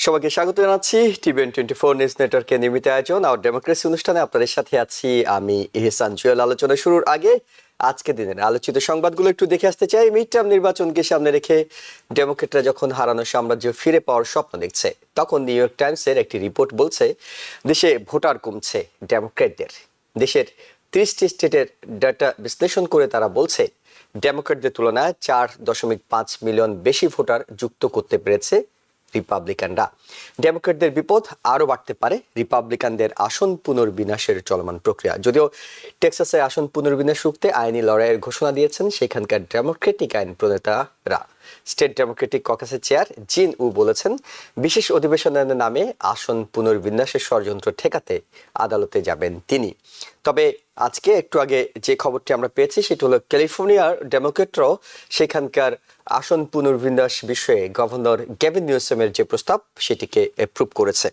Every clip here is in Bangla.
সবাইকে স্বাগত জানাচ্ছি TVN24 নিউজ নেটওয়ার্কের নিয়মিত আয়োজন আর ডেমোক্রেসি অনুষ্ঠানে আপনাদের সাথে আছি আমি ইহসান জুয়েল। আলোচনা শুরুর আগে আজকে দিনের আলোচিত সংবাদগুলো একটু দেখে আসতে চাই। মিড টার্ম নির্বাচনকে সামনে রেখে ডেমোক্রেটরা যখন হারানো সাম্রাজ্য ফিরে পাওয়ার স্বপ্ন দেখছে, তখন নিউ ইয়র্ক টাইমসের একটি রিপোর্ট বলছে দেশে ভোটার কমছে ডেমোক্রেটদের। দেশের 30টি স্টেটের ডাটা বিশ্লেষণ করে তারা বলছে ডেমোক্রেটদের তুলনায় 4.5 মিলিয়ন বেশি ভোটার যুক্ত করতে পেরেছে রিপাবলিকানরা। ডেমোক্রেটদের বিপদ আরো বাড়তে পারে রিপাবলিকানদের আসন পুনর্বিন্যাসের চলমান প্রক্রিয়া। যদিও টেক্সাসে আসন পুনর্বিন্যাস রুখতে আইনি লড়াইয়ের ঘোষণা দিয়েছেন সেখানকার ডেমোক্রেটিক আইন প্রণেতারা। স্টেট ডেমোক্রেটিক ককাসের চেয়ার জিন উ বলেছেন বিশেষ অধিবেশনের নামে আসন পুনর্বিন্যাসের ষড়যন্ত্র ঠেকাতে আদালতে যাবেন তিনি। তবে আজকে একটু আগে যে খবরটি আমরা পেয়েছি সেটি হলো ক্যালিফোর্নিয়ার ডেমোক্রেটরাও সেখানকার আসন পুনর্বিন্যাস বিষয়ে গভর্নর গ্যাভিন নিউসমের যে প্রস্তাব সেটিকে অ্যাপ্রুভ করেছে।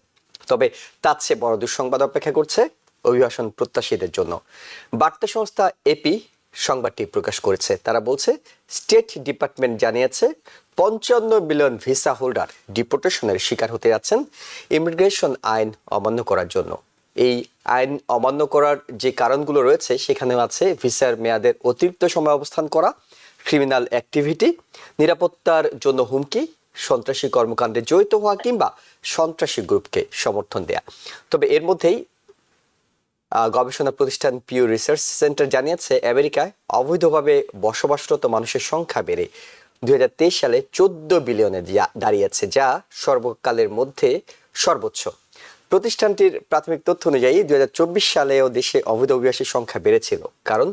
তবে তার চেয়ে বড় দুঃসংবাদ অপেক্ষা করছে অভিবাসন প্রত্যাশীদের জন্য। বার্তা সংস্থা এপি সংবাদটি প্রকাশ করেছে। তারা বলছে স্টেট ডিপার্টমেন্ট জানিয়েছে 55 মিলিয়ন ভিসা হোল্ডার ডিপোর্টেশনের শিকার হতে যাচ্ছেন ইমিগ্রেশন আইন অমান্য করার জন্য। এই আইন অমান্য করার যে কারণগুলো রয়েছে সেখানেও আছে ভিসার মেয়াদের অতিরিক্ত সময় অবস্থান করা, ক্রিমিনাল অ্যাক্টিভিটি, নিরাপত্তার জন্য হুমকি, সন্ত্রাসী কর্মকাণ্ডে জড়িত হওয়া কিংবা সন্ত্রাসী গ্রুপকে সমর্থন দেয়া। তবে এর মধ্যেই গবেষণা প্রতিষ্ঠান পিউ রিসার্চ সেন্টার জানিয়েছে আমেরিকায় অবৈধভাবে বসবাসরত মানুষের সংখ্যা বেড়ে 2023 সালে 14 বিলিয়নে দাঁড়িয়েছে, যা সর্বকালের মধ্যে সর্বোচ্চ। প্রতিষ্ঠানটির প্রাথমিক তথ্য অনুযায়ী 2024 সালেও দেশে অবৈধ অভিবাসীর সংখ্যা বেড়েছিল, কারণ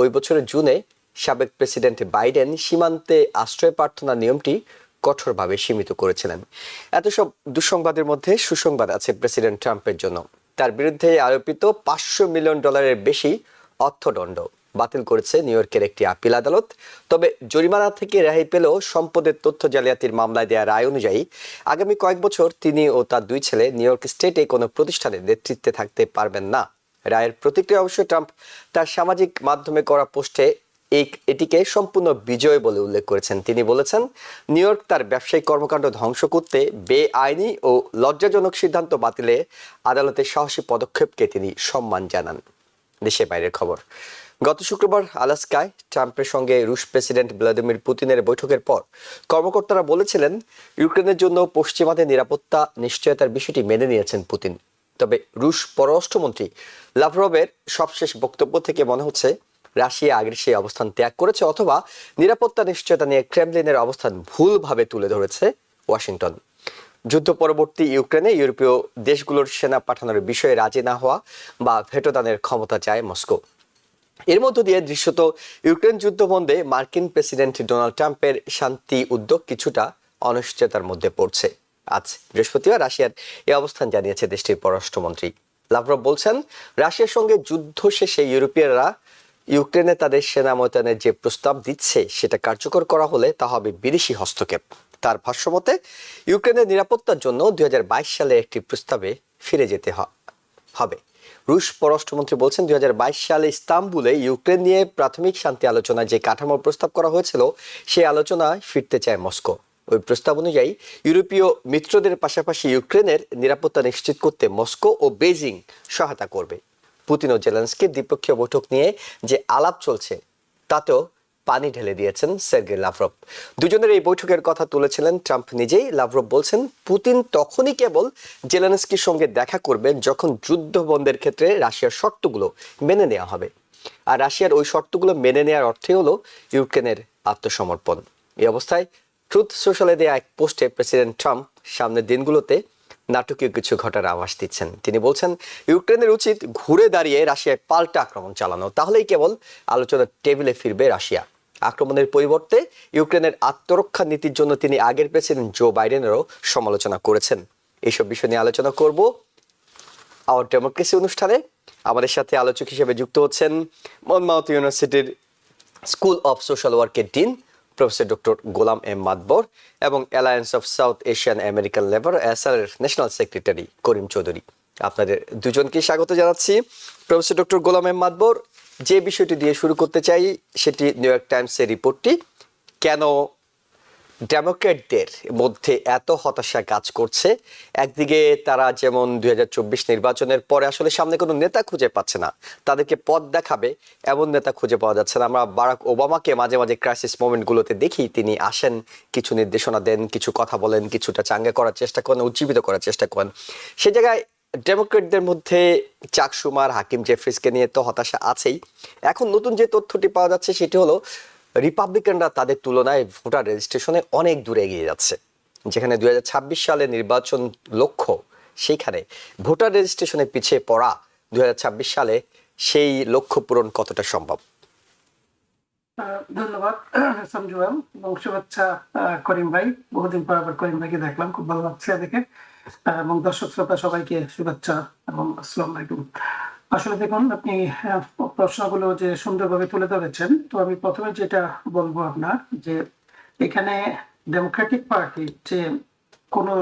ওই বছরের জুনে সাবেক প্রেসিডেন্ট বাইডেন সীমান্তে আশ্রয় প্রার্থনার নিয়মটি কঠোরভাবে সীমিত করেছিলেন। এত সব দুঃসংবাদের মধ্যে সুসংবাদ আছে প্রেসিডেন্ট ট্রাম্পের জন্য। তার বিরুদ্ধে আরোপিত $500 মিলিয়ন বেশি অর্থদণ্ড বাতিল করেছে নিউ ইয়র্কের একটি আপিল আদালত। তবে জরিমানা থেকে রেহাই পেলেও সম্পদের তথ্য জালিয়াতির মামলায় দেওয়া রায় অনুযায়ী আগামী কয়েক বছর তিনি ও তার দুই ছেলে নিউ ইয়র্ক স্টেটে কোনো প্রতিষ্ঠানের নেতৃত্বে থাকতে পারবেন না। রায়ের প্রতিক্রিয়া অবশ্য ট্রাম্প তার সামাজিক মাধ্যমে করা পোস্টে এটিকে সম্পূর্ণ বিজয় বলে উল্লেখ করেছেন। তিনি বলেছেন নিউ ইয়র্ক তার ব্যবসায়িক কর্মকাণ্ড ধ্বংস করতে বেআইনি ও লজ্জাজনক সিদ্ধান্ত বাতিলে আদালতের সাহসী পদক্ষেপকে তিনি সম্মান জানান। দেশে বাইরের খবর। গত শুক্রবার আলাস্কায় ট্রাম্পের সঙ্গে রুশ প্রেসিডেন্ট ভ্লাদিমির পুতিনের বৈঠকের পর কর্মকর্তারা বলেছিলেন ইউক্রেনের জন্য পশ্চিমাদের নিরাপত্তা নিশ্চয়তার বিষয়টি মেনে নিয়েছেন পুতিন। তবে রুশ পররাষ্ট্রমন্ত্রী লাভরভের সবশেষ বক্তব্য থেকে মনে হচ্ছে রাশিয়া আগের সেই অবস্থান ত্যাগ করেছে, অথবা নিরাপত্তা নিশ্চয়তা নিয়ে ক্রেমলিনের অবস্থান ভুলভাবে তুলে ধরেছে ওয়াশিংটন। যুদ্ধ পরবর্তী ইউক্রেনে ইউরোপীয় দেশগুলোর সেনা পাঠানোর বিষয়ে রাজি না হওয়া বা ভেটোদানের ক্ষমতা চায় মস্কো। এর মধ্য দিয়ে দৃশ্যত ইউক্রেন যুদ্ধ বন্ধে মার্কিন প্রেসিডেন্ট ডোনাল্ড ট্রাম্পের শান্তি উদ্যোগ কিছুটা অনিশ্চয়তার মধ্যে পড়ছে। আজ বৃহস্পতিবার রাশিয়ার এই অবস্থান জানিয়েছে দেশটির পররাষ্ট্রমন্ত্রী। লাভরভ বলছেন রাশিয়ার সঙ্গে যুদ্ধ শেষে ইউরোপীয়রা ইউক্রেনে তাদের সেনা মোতায়েনের যে প্রস্তাব দিচ্ছে সেটা কার্যকর করা হলে তা হবে বিদেশি হস্তক্ষেপ। তার ভাষ্যমতে ইউক্রেনের নিরাপত্তার জন্য 2022 সালে একটি প্রস্তাবে ফিরে যেতে হবে। রুশ পররাষ্ট্রমন্ত্রী বলছেন 2022 সালে ইস্তাম্বুলে ইউক্রেন নিয়ে প্রাথমিক শান্তি আলোচনায় যে কাঠামোর প্রস্তাব করা হয়েছিল সেই আলোচনায় ফিরতে চায় মস্কো। ওই প্রস্তাব অনুযায়ী ইউরোপীয় মিত্রদের পাশাপাশি ইউক্রেনের নিরাপত্তা নিশ্চিত করতে মস্কো ও বেজিং সহায়তা করবে। পুতিন ও জেলেনস্কির দ্বিপক্ষীয় বৈঠক নিয়ে যে আলাপ চলছে তাতেও পানি ঢেলে দিয়েছেন সের্গেই লাভরভ। দুজনের এই বৈঠকের কথা তুলেছিলেন ট্রাম্প নিজেই। লাভরভ বলছেন পুতিন তখনই কেবল জেলেনস্কির সঙ্গে দেখা করবেন যখন যুদ্ধ বন্ধের ক্ষেত্রে রাশিয়ার শর্তগুলো মেনে নেওয়া হবে। আর রাশিয়ার ওই শর্তগুলো মেনে নেওয়ার অর্থে হলো ইউক্রেনের আত্মসমর্পণ। এই অবস্থায় ট্রুথ সোশ্যালে দেয়া এক পোস্টে প্রেসিডেন্ট ট্রাম্প সামনের দিনগুলোতে নাটকীয় কিছু ঘটার আভাস দিচ্ছেন। তিনি বলছেন ইউক্রেনের উচিত ঘুরে দাঁড়িয়ে রাশিয়ায় পাল্টা আক্রমণ চালানো, তাহলেই কেবল আলোচনার টেবিলে ফিরবে রাশিয়া। আক্রমণের পরিবর্তে ইউক্রেনের আত্মরক্ষা নীতির জন্য তিনি আগের প্রেসিডেন্ট জো বাইডেনেরও সমালোচনা করেছেন। এইসব বিষয় নিয়ে আলোচনা করব আওয়ার ডেমোক্রেসি অনুষ্ঠানে। আমাদের সাথে আলোচক হিসেবে যুক্ত হচ্ছেন মনমাউথ ইউনিভার্সিটির স্কুল অফ সোশ্যাল ওয়ার্কের ডিন প্রফেসর ডক্টর গোলাম এম মাদবর এবং alliance of south Asian American labour এর ন্যাশনাল সেক্রেটারি করিম চৌধুরী। আপনাদের দুজনকে স্বাগত জানাচ্ছি। প্রফেসর ডক্টর গোলাম এম মাদবর, যে বিষয়টি দিয়ে শুরু করতে চাই সেটি নিউ ইয়র্ক টাইমসের রিপোর্টটি। কেন ডেমোক্রেটদের মধ্যে এত হতাশা কাজ করছে। একদিকে তারা যেমন 2024 নির্বাচনের পরে আসলে সামনে কোনো নেতা খুঁজে পাচ্ছে না, তাদেরকে পথ দেখাবে এমন নেতা খুঁজে পাওয়া যাচ্ছে না। আমরা বারাক ওবামাকে মাঝে মাঝে ক্রাইসিস মোমেন্টগুলোতে দেখি, তিনি আসেন, কিছু নির্দেশনা দেন, কিছু কথা বলেন, কিছুটা চাঙ্গা করার চেষ্টা করেন, উজ্জীবিত করার চেষ্টা করেন। সে জায়গায় ডেমোক্রেটদের মধ্যে চাক শুমার, হাকিম জেফ্রিসকে নিয়ে তো হতাশা আছেই। এখন নতুন যে তথ্যটি পাওয়া যাচ্ছে সেটি হলো রিপাবলিকানরা তাদের তুলনায় ভোটার রেজিস্ট্রেশনে অনেক দূরে এগিয়ে যাচ্ছে। যেখানে 2026 সালে নির্বাচন লক্ষ্য, সেইখানে ভোটার রেজিস্ট্রেশনে পিছিয়ে পড়া 2026 সালে সেই লক্ষ্য পূরণ কতটা সম্ভব? ধন্যবাদ সঞ্জুয়াল এবং শুভেচ্ছা করিম ভাই। বহুদিন পর আবার করিম ভাইকে দেখলাম, খুব ভালো লাগছে দেখে। এবং দর্শক শ্রোতা সবাইকে শুভেচ্ছা এবং আসসালামু আলাইকুম। আসলে দেখুন, আপনি প্রশ্নগুলো যে সুন্দরভাবে তুলে ধরেছেন, তো আমি প্রথমে যেটা বলবো আপনার, যে এখানে ডেমোক্রেটিক পার্টির যে কোনো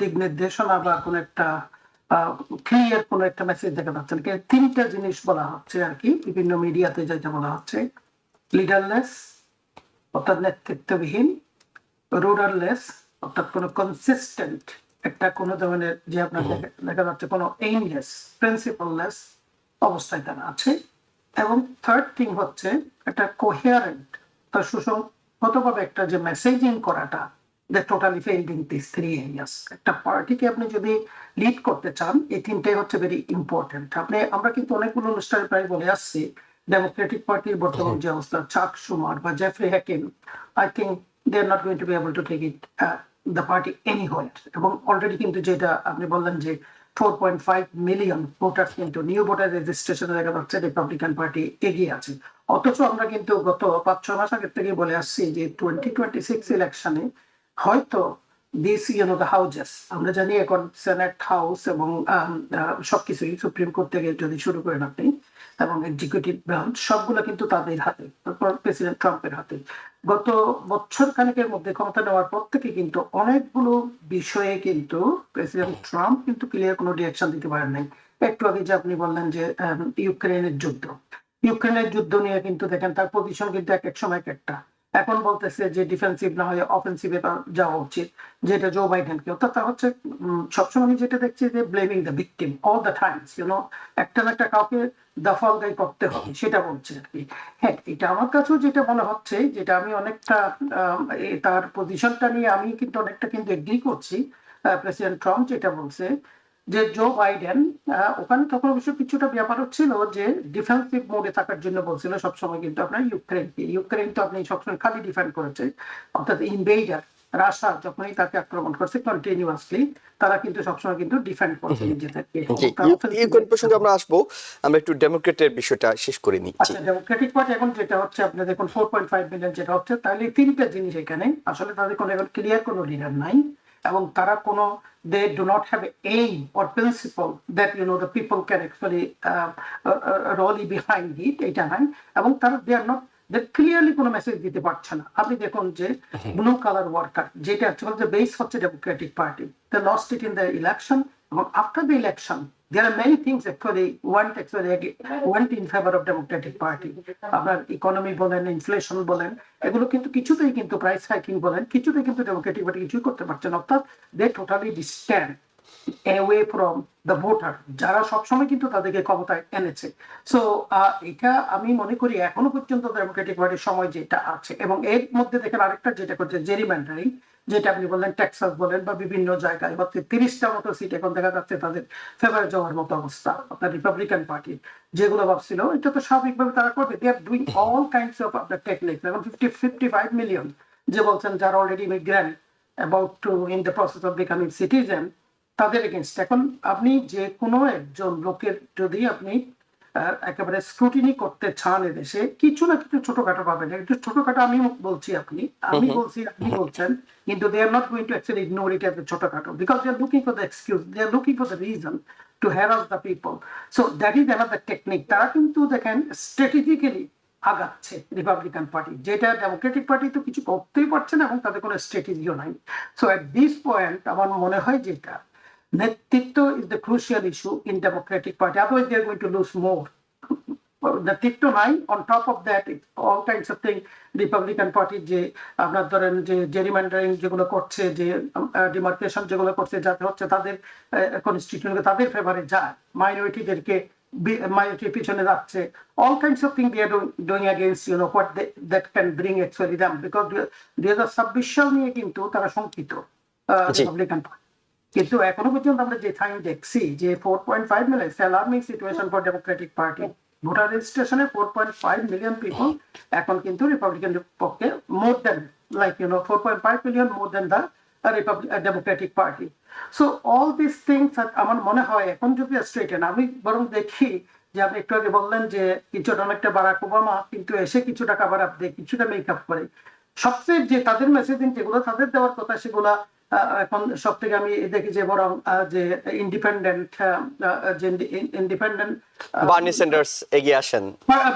দিক নির্দেশনা বা কোনো একটা ক্লিয়ার কোনো একটা মেসেজ দেখা যাচ্ছে না। তিনটা জিনিস বলা হচ্ছে আর কি, বিভিন্ন মিডিয়াতে যেটা বলা হচ্ছে, লিডারলেস অর্থাৎ নেতৃত্ববিহীন, রুডারলেস অর্থাৎ কোনো কনসিস্টেন্ট একটা কোনো ধরনের যে আপনার দেখা যাচ্ছে কোনো এইমলেস, প্রিন্সিপাললেস অবস্থায় তারা আছে। এবং থার্ড থিং হচ্ছে একটা কোহেয়ারেন্ট, তার সুসংহতভাবে একটা যে মেসেজিং করাটা, যে totally failed in this three areas. একটা পার্টিকে আপনি যদি লিড করতে চান, এই তিনটাই হচ্ছে ভেরি ইম্পর্টেন্ট। আমরা কিন্তু অনেকগুলো অনুষ্ঠানে প্রায় বলে আসছি, ডেমোক্রেটিক পার্টির বর্তমান যে অবস্থা, চাক শুমার বা Jeffrey Hakeem, I think they are not going to be able to take it the party anywhere. এবং অলরেডি কিন্তু যেটা আপনি বললেন যে 4.5 মিলিয়ন ভোটার কিন্তু নিউ ভোটার রেজিস্ট্রেশনে দেখা যাচ্ছে রিপাবলিকান পার্টি এগিয়ে আছে। অথচ আমরা কিন্তু গত 5-6 মাস আগের থেকে বলে আসছি যে 2026 ইলেকশনে হয়তো দিস দ্য হাউজেস, আমরা জানি এখন সেনেট হাউস এবং সবকিছুই সুপ্রিম কোর্ট থেকে যদি শুরু করেন আপনি, এবং এক্সিকিউটিভ ব্রাঞ্চ সবগুলো কিন্তু তাদের হাতে, তারপর প্রেসিডেন্ট ট্রাম্পের হাতে। গত বছর খানেকের মধ্যে ক্ষমতা নেওয়ার পর থেকে কিন্তু অনেকগুলো বিষয়ে কিন্তু প্রেসিডেন্ট ট্রাম্প কিন্তু ক্লিয়ার কোনো ডিরেকশন দিতে পারেন নাই। একটু আগে যে আপনি বললেন যে ইউক্রেনের যুদ্ধ নিয়ে কিন্তু দেখেন তার পজিশন কিন্তু এক এক সময় এক একটা। এখন বলতেছে যে ডিফেন্সিভ না হয়ে অফেন্সিভে যাওয়া উচিত, যেটা জো বাইডেনকে, অর্থাৎ তা হচ্ছে সবসময় আমি যেটা দেখছি যে blaming the victim all the Times, একটা না একটা কাউকে দফল দায়ী করতে হবে, সেটা বলছে আর কি। হ্যাঁ, এটা আমার কাছেও যেটা মনে হচ্ছে, যেটা আমি অনেকটা তার পজিশনটা নিয়ে আমি কিন্তু অনেকটা কিন্তু এগ্রি করছি। প্রেসিডেন্ট ট্রাম্প যেটা বলছে যে জো বাইডেন, ওখানে তখন অবশ্য কিছুটা ব্যাপার হচ্ছিল যে ডিফেন্সিভ মোডে থাকার জন্য বলছিল সবসময়, কিন্তু আপনার ইউক্রেন তো আপনি সবসময় খালি ডিফেন্ড করেছে, অর্থাৎ ইনভেডার রাশিয়া যখনই তাকে আক্রমণ করছে কন্টিনিউয়াসলি, তারা কিন্তু সবসময় কিন্তু ডিফেন্ড করছে নিজেদেরকে। ইউক্রেন প্রসঙ্গে আমরা আসবো, আমরা একটু ডেমোক্রেটের বিষয়টা শেষ করে নিচ্ছি। আচ্ছা, ডেমোক্রেটিক পার্টি এখন যেটা হচ্ছে, আপনি দেখুন 4.5 মিলিয়ন যেটা হচ্ছে, তাহলে তিনটা জিনিস এখানে আসলে তাদের কোনো এখন ক্লিয়ার কোনো লিডার নাই, এবং তারা কোনো they do not have an aim or principle that the people can actually rally behind it, এটা নাই। এবং তারা they ক্লিয়ারলি কোনো মেসেজ দিতে পারছে না। আপনি দেখুন যে ব্লু কালার ওয়ার্কার, যেটা অ্যাকচুয়ালি যে বেস হচ্ছে Democratic party, they lost it in the election, এবং after the election there are many things actually went in favor of Democratic Party. আপনার ইকোনমি বলেন, ইনফ্লেশন বলেন, এগুলো কিন্তু কিছুতেই কিন্তু প্রাইস হাইকিং বলেন, কিছুতেই কিন্তু ডেমোক্রেটিক পার্টি কিছুই করতে পারছে না। অর্থাৎ দে totally ডিস্ট্যান্ড away from the voter, যারা সবসময় কিন্তু তাদেরকে ক্ষমতায় এনেছে। সো এটা আমি মনে করি এখনো পর্যন্ত ডেমোক্রেটিক পার্টির সময় যেটা আছে। এবং এর মধ্যে দেখেন আরেকটা যেটা করছে জেরিম্যান্ডারিং, যেটা আপনি বললেন টেক্সাস বলেন বা বিভিন্ন জায়গায় হচ্ছে 30টা মতো সিট এখন দেখা যাচ্ছে তাদের ফেভারে যাওয়ার মতো অবস্থা আপনার রিপাবলিকান পার্টির। যেগুলো ভাবছিল এটা তো স্বাভাবিকভাবে তারা করবে, they are doing all kinds of আপনার টেকনিক্স। এখন 55 মিলিয়ন যে বলছেন যারা already immigrant about to in the process of becoming citizen, তাদের এগেনস্ট এখন আপনি যে কোনো একজন লোকের যদি আপনি একেবারে স্ক্রুটিনি করতে চান এদেশে, কিছু না কিছু ছোটখাটো পাবেন। একটু ছোটখাটো আমি বলছি, আমি বলছি, আপনি বলছেন, কিন্তু they are not going to actually ignore it as a ছোটখাটো, because they are looking for the excuse, they are looking for the reason to harass the people. So that is another technique. তারা কিন্তু দেখেন স্ট্র্যাটেজিক্যালি আগাচ্ছে রিপাবলিকান পার্টি, যেটা ডেমোক্রেটিক পার্টি তো কিছু করতেই পারছে না এবং তাদের কোনো স্ট্র্যাটেজিও নাই। সো এট দিস পয়েন্ট আমার মনে হয় যেটা নেতৃত্ব is the crucial issue in Democratic Party. Otherwise, they are going to lose more. নেতৃত্ব নাই। On top of that all kinds of thing Republican party যে আপনার ধরেন যে জেরিম্যান্ডারিং যেগুলো করছে, যে ডিমার্কেশন যেগুলো করছে, যাতে হচ্ছে তাদের কনস্টিটিউশন তাদের ফেভারে যায়, মাইনরিটিদেরকে মাইনরিটির পিছনে যাচ্ছে, all kinds of things they are doing against what that can bring actually them, because 2026 সাল নিয়ে কিন্তু তারা শঙ্কিত জি। Republican party. কিন্তু এখনো পর্যন্ত আমরা যে সাইন দেখছি যে 4.5 million alarming situation for Democratic party, voter রেজিস্ট্রেশনে 4.5 মিলিয়ন পিপল এখন কিন্তু রিপাবলিকান পক্ষে, more than 4.5 million more than the Democratic party. So all this things আমার মনে হয় এখন যদি স্ট্রেটেন, আমি বরং দেখি যে আপনি একটু আগে বললেন যে কিছুটা অনেকটা বারাক ওবামা কিন্তু এসে কিছুটা কাভার আপ দেয়, কিছুটা মেকআপ করে। সবচেয়ে যে তাদের মেসেজিং যেগুলো তাদের দেওয়ার কথা সেগুলা এখন সব থেকে আমি দেখি যে বরং যে ইন্ডিপেন্ডেন্ট বার্নি স্যান্ডার্স এগিয়ে আসেন।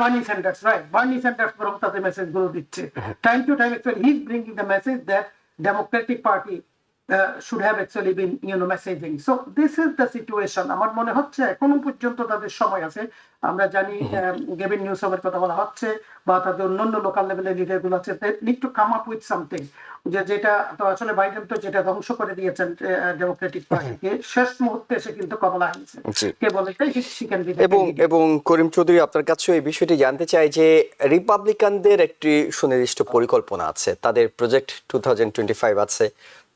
Bernie Sanders, right, Bernie Sanders বরং তাদের মেসেজ গুলো দিচ্ছে time to time. Actually he is bringing the message that Democratic Party should have actually been messaging. So this is the situation. আমার মনে হচ্ছে এখনো পর্যন্ত তাদের সময় আছে। আমরা জানি গেভিন নিউসমের কথা বলা হচ্ছে বা তাদের অন্যান্য লোকাল লেভেলের লিডার গুলো আছে, they need to come up with something, যেটা তো আসলে বাইডেন তো যেটা ধ্বংস করে দিয়েছেন ডেমোক্রেটিক পার্টিকে, শেষ মুহূর্তে এসে কিন্তু কমলা হয়েছে কে বলে শিখেন। এবং করিম চৌধুরী, আপনার কাছে এই বিষয়টি জানতে চাই যে রিপাবলিকানদের একটি সুনির্দিষ্ট পরিকল্পনা আছে, তাদের প্রজেক্ট 2025 আছে,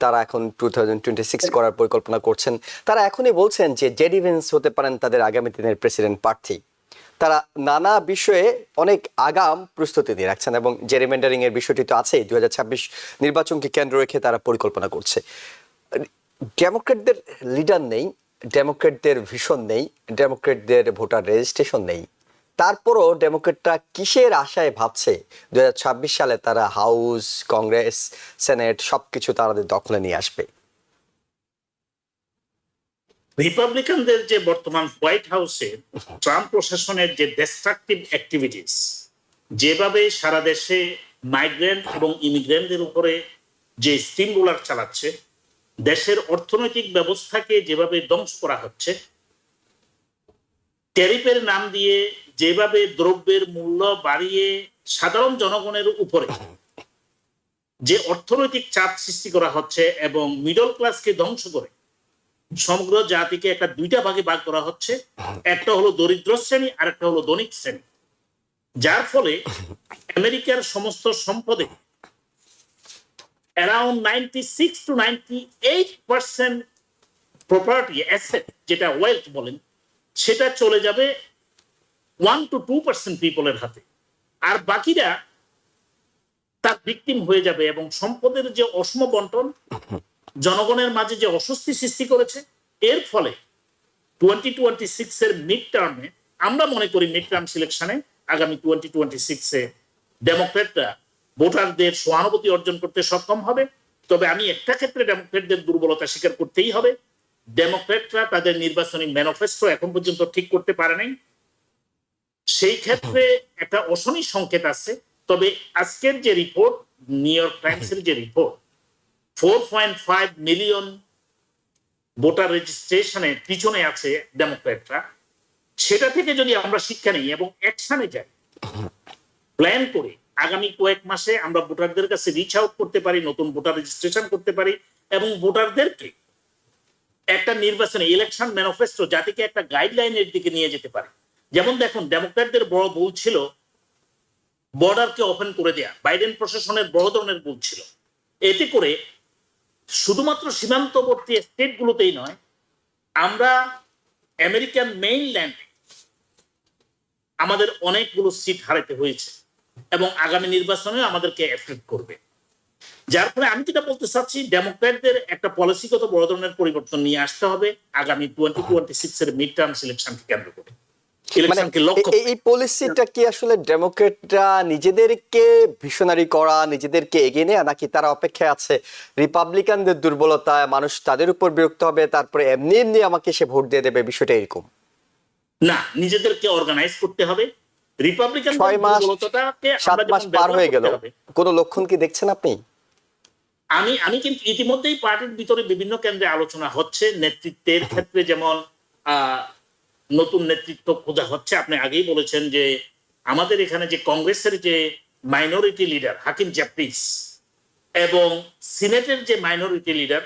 তারা এখন 2026 করার পরিকল্পনা করছেন। তারা এখনই বলছেন যে জেডি ভেন্স হতে পারেন তাদের আগামী দিনের প্রেসিডেন্ট প্রার্থী। তারা নানা বিষয়ে অনেক আগাম প্রস্তুতি নিয়ে রাখছেন এবং জেরিমেন্ডারিং এর বিষয়টি তো আছেই। 2026 নির্বাচনকে কেন্দ্র রেখে তারা পরিকল্পনা করছে। ডেমোক্রেটদের লিডার নেই, ডেমোক্রেটদের ভিশন নেই, ডেমোক্রেটদের ভোটার রেজিস্ট্রেশন নেই, তারপরও ডেমোক্রেটরা কিসের আশায় ভাবছে 2026 সালে তারা হাউস, কংগ্রেস, সেনেট সবকিছু তাদের দখলে নিয়ে আসবে? রিপাবলিকানদের যে বর্তমান হোয়াইট হাউসে ট্রাম্প প্রশাসনের যে ডিস্ট্রাকটিভ অ্যাক্টিভিটিস, যেভাবে সারা দেশে মাইগ্রেন্ট এবং ইমিগ্রেন্টদের উপরে যে স্টিম রোলার চালাচ্ছে, দেশের অর্থনৈতিক ব্যবস্থাকে যেভাবে ধ্বংস করা হচ্ছে, ট্যারিফের নাম দিয়ে যেভাবে দ্রব্যের মূল্য বাড়িয়ে সাধারণ জনগণের উপরে যে অর্থনৈতিক চাপ সৃষ্টি করা হচ্ছে এবং মিডল ক্লাসকে ধ্বংস করে সমগ্র জাতিকে একটা দুইটা ভাগে ভাগ করা হচ্ছে, একটা হলো দরিদ্র শ্রেণী আর একটা হলো ধনিক শ্রেণী, যার ফলে আমেরিকার সমস্ত সম্পদে অ্যারাউন্ড 96 to 98% প্রপার্টি অ্যাসেট, যেটা ওয়েলথ বলেন, সেটা চলে যাবে 1 to 2% পিপলের হাতে, আর বাকিরা তার ভিকটিম হয়ে যাবে। এবং সম্পদের যে অসম বন্টন জনগণের মাঝে যে অস্বস্তি সৃষ্টি করেছে, এর ফলে 2026 এর মিড টার্মে, আমরা মনে করি মিড টার্ম সিলেকশনে আগামী 2026-এ ডেমোক্রেটরা ভোটারদের সহানুভূতি অর্জন করতে সক্ষম হবে। তবে আমি একটা ক্ষেত্রে ডেমোক্রেটদের দুর্বলতা স্বীকার করতেই হবে, ডেমোক্রেটরা তাদের নির্বাচনী ম্যানিফেস্টো এখন পর্যন্ত ঠিক করতে পারে নাই। সেই ক্ষেত্রে একটা অশনি সংকেত আছে। তবে আজকের যে রিপোর্ট, নিউ ইয়র্ক টাইমসের যে রিপোর্ট, 4.5 মিলিয়ন ভোটার রেজিস্ট্রেশনের পিছনে আছে ডেমোক্রেটরা, সেটা থেকে যদি আমরা শিক্ষা নিই এবং অ্যাকশনে যাই, প্ল্যান করে আগামী কয়েক মাসে আমরা ভোটারদের কাছে রিচ আউট করতে পারি, নতুন ভোটার রেজিস্ট্রেশন করতে পারি এবং ভোটারদেরকে একটা নির্বাচনে ইলেকশন ম্যানিফেস্টো জাতিকে একটা গাইডলাইনের দিকে নিয়ে যেতে পারে। যেমন দেখুন, ডেমোক্রেটদের বড় ভুল ছিল বর্ডারকে ওপেন করে দেয়া, বাইডেন প্রশাসনের বড় ধরনের ভুল ছিল। এতে করে শুধুমাত্র সীমান্তবর্তী স্টেটগুলোতেই নয়, আমরা আমেরিকান মেইনল্যান্ডে আমাদের অনেকগুলো সিট হারাতে হয়েছে এবং আগামী নির্বাচনে আমাদেরকে এফেক্ট করবে। যার ফলে আমি যেটা বলতে চাচ্ছি, ডেমোক্রেটদের একটা পলিসিগত বড় ধরনের পরিবর্তন নিয়ে আসতে হবে আগামী 2026 এর মিড টার্ম সিলেকশনকে কেন্দ্র করে। এই পলিসিটা কি আসলে ডেমোক্রেটরা নিজেদেরকে ভিশনারি করা, নিজেদেরকে এগিয়ে নেয়া, নাকি তারা অপেক্ষায় আছে রিপাবলিকানদের দুর্বলতায় মানুষ তাদের উপর বিরক্ত হবে, তারপরে এমনি এমনি আমাকে সে ভোট দিয়ে দেবে, বিষয়টা এরকম? না, নিজেদেরকে অর্গানাইজ করতে হবে। রিপাবলিকান 6 মাস 7 মাস পার হয়ে গেল, কোনো লক্ষণ কি দেখছেন আপনি? আমি কিন্তু ইতিমধ্যেই পার্টির ভিতরে বিভিন্ন কেন্দ্রে আলোচনা হচ্ছে নেতৃত্বের ক্ষেত্রে, যেমন নতুন নেতৃত্ব খোঁজা হচ্ছে। আপনি আগেই বলেছেন যে আমাদের এখানে যে কংগ্রেসের যে মাইনরিটি লিডার হাকিম জাফরিস এবং সিনেটের যে মাইনরিটি লিডার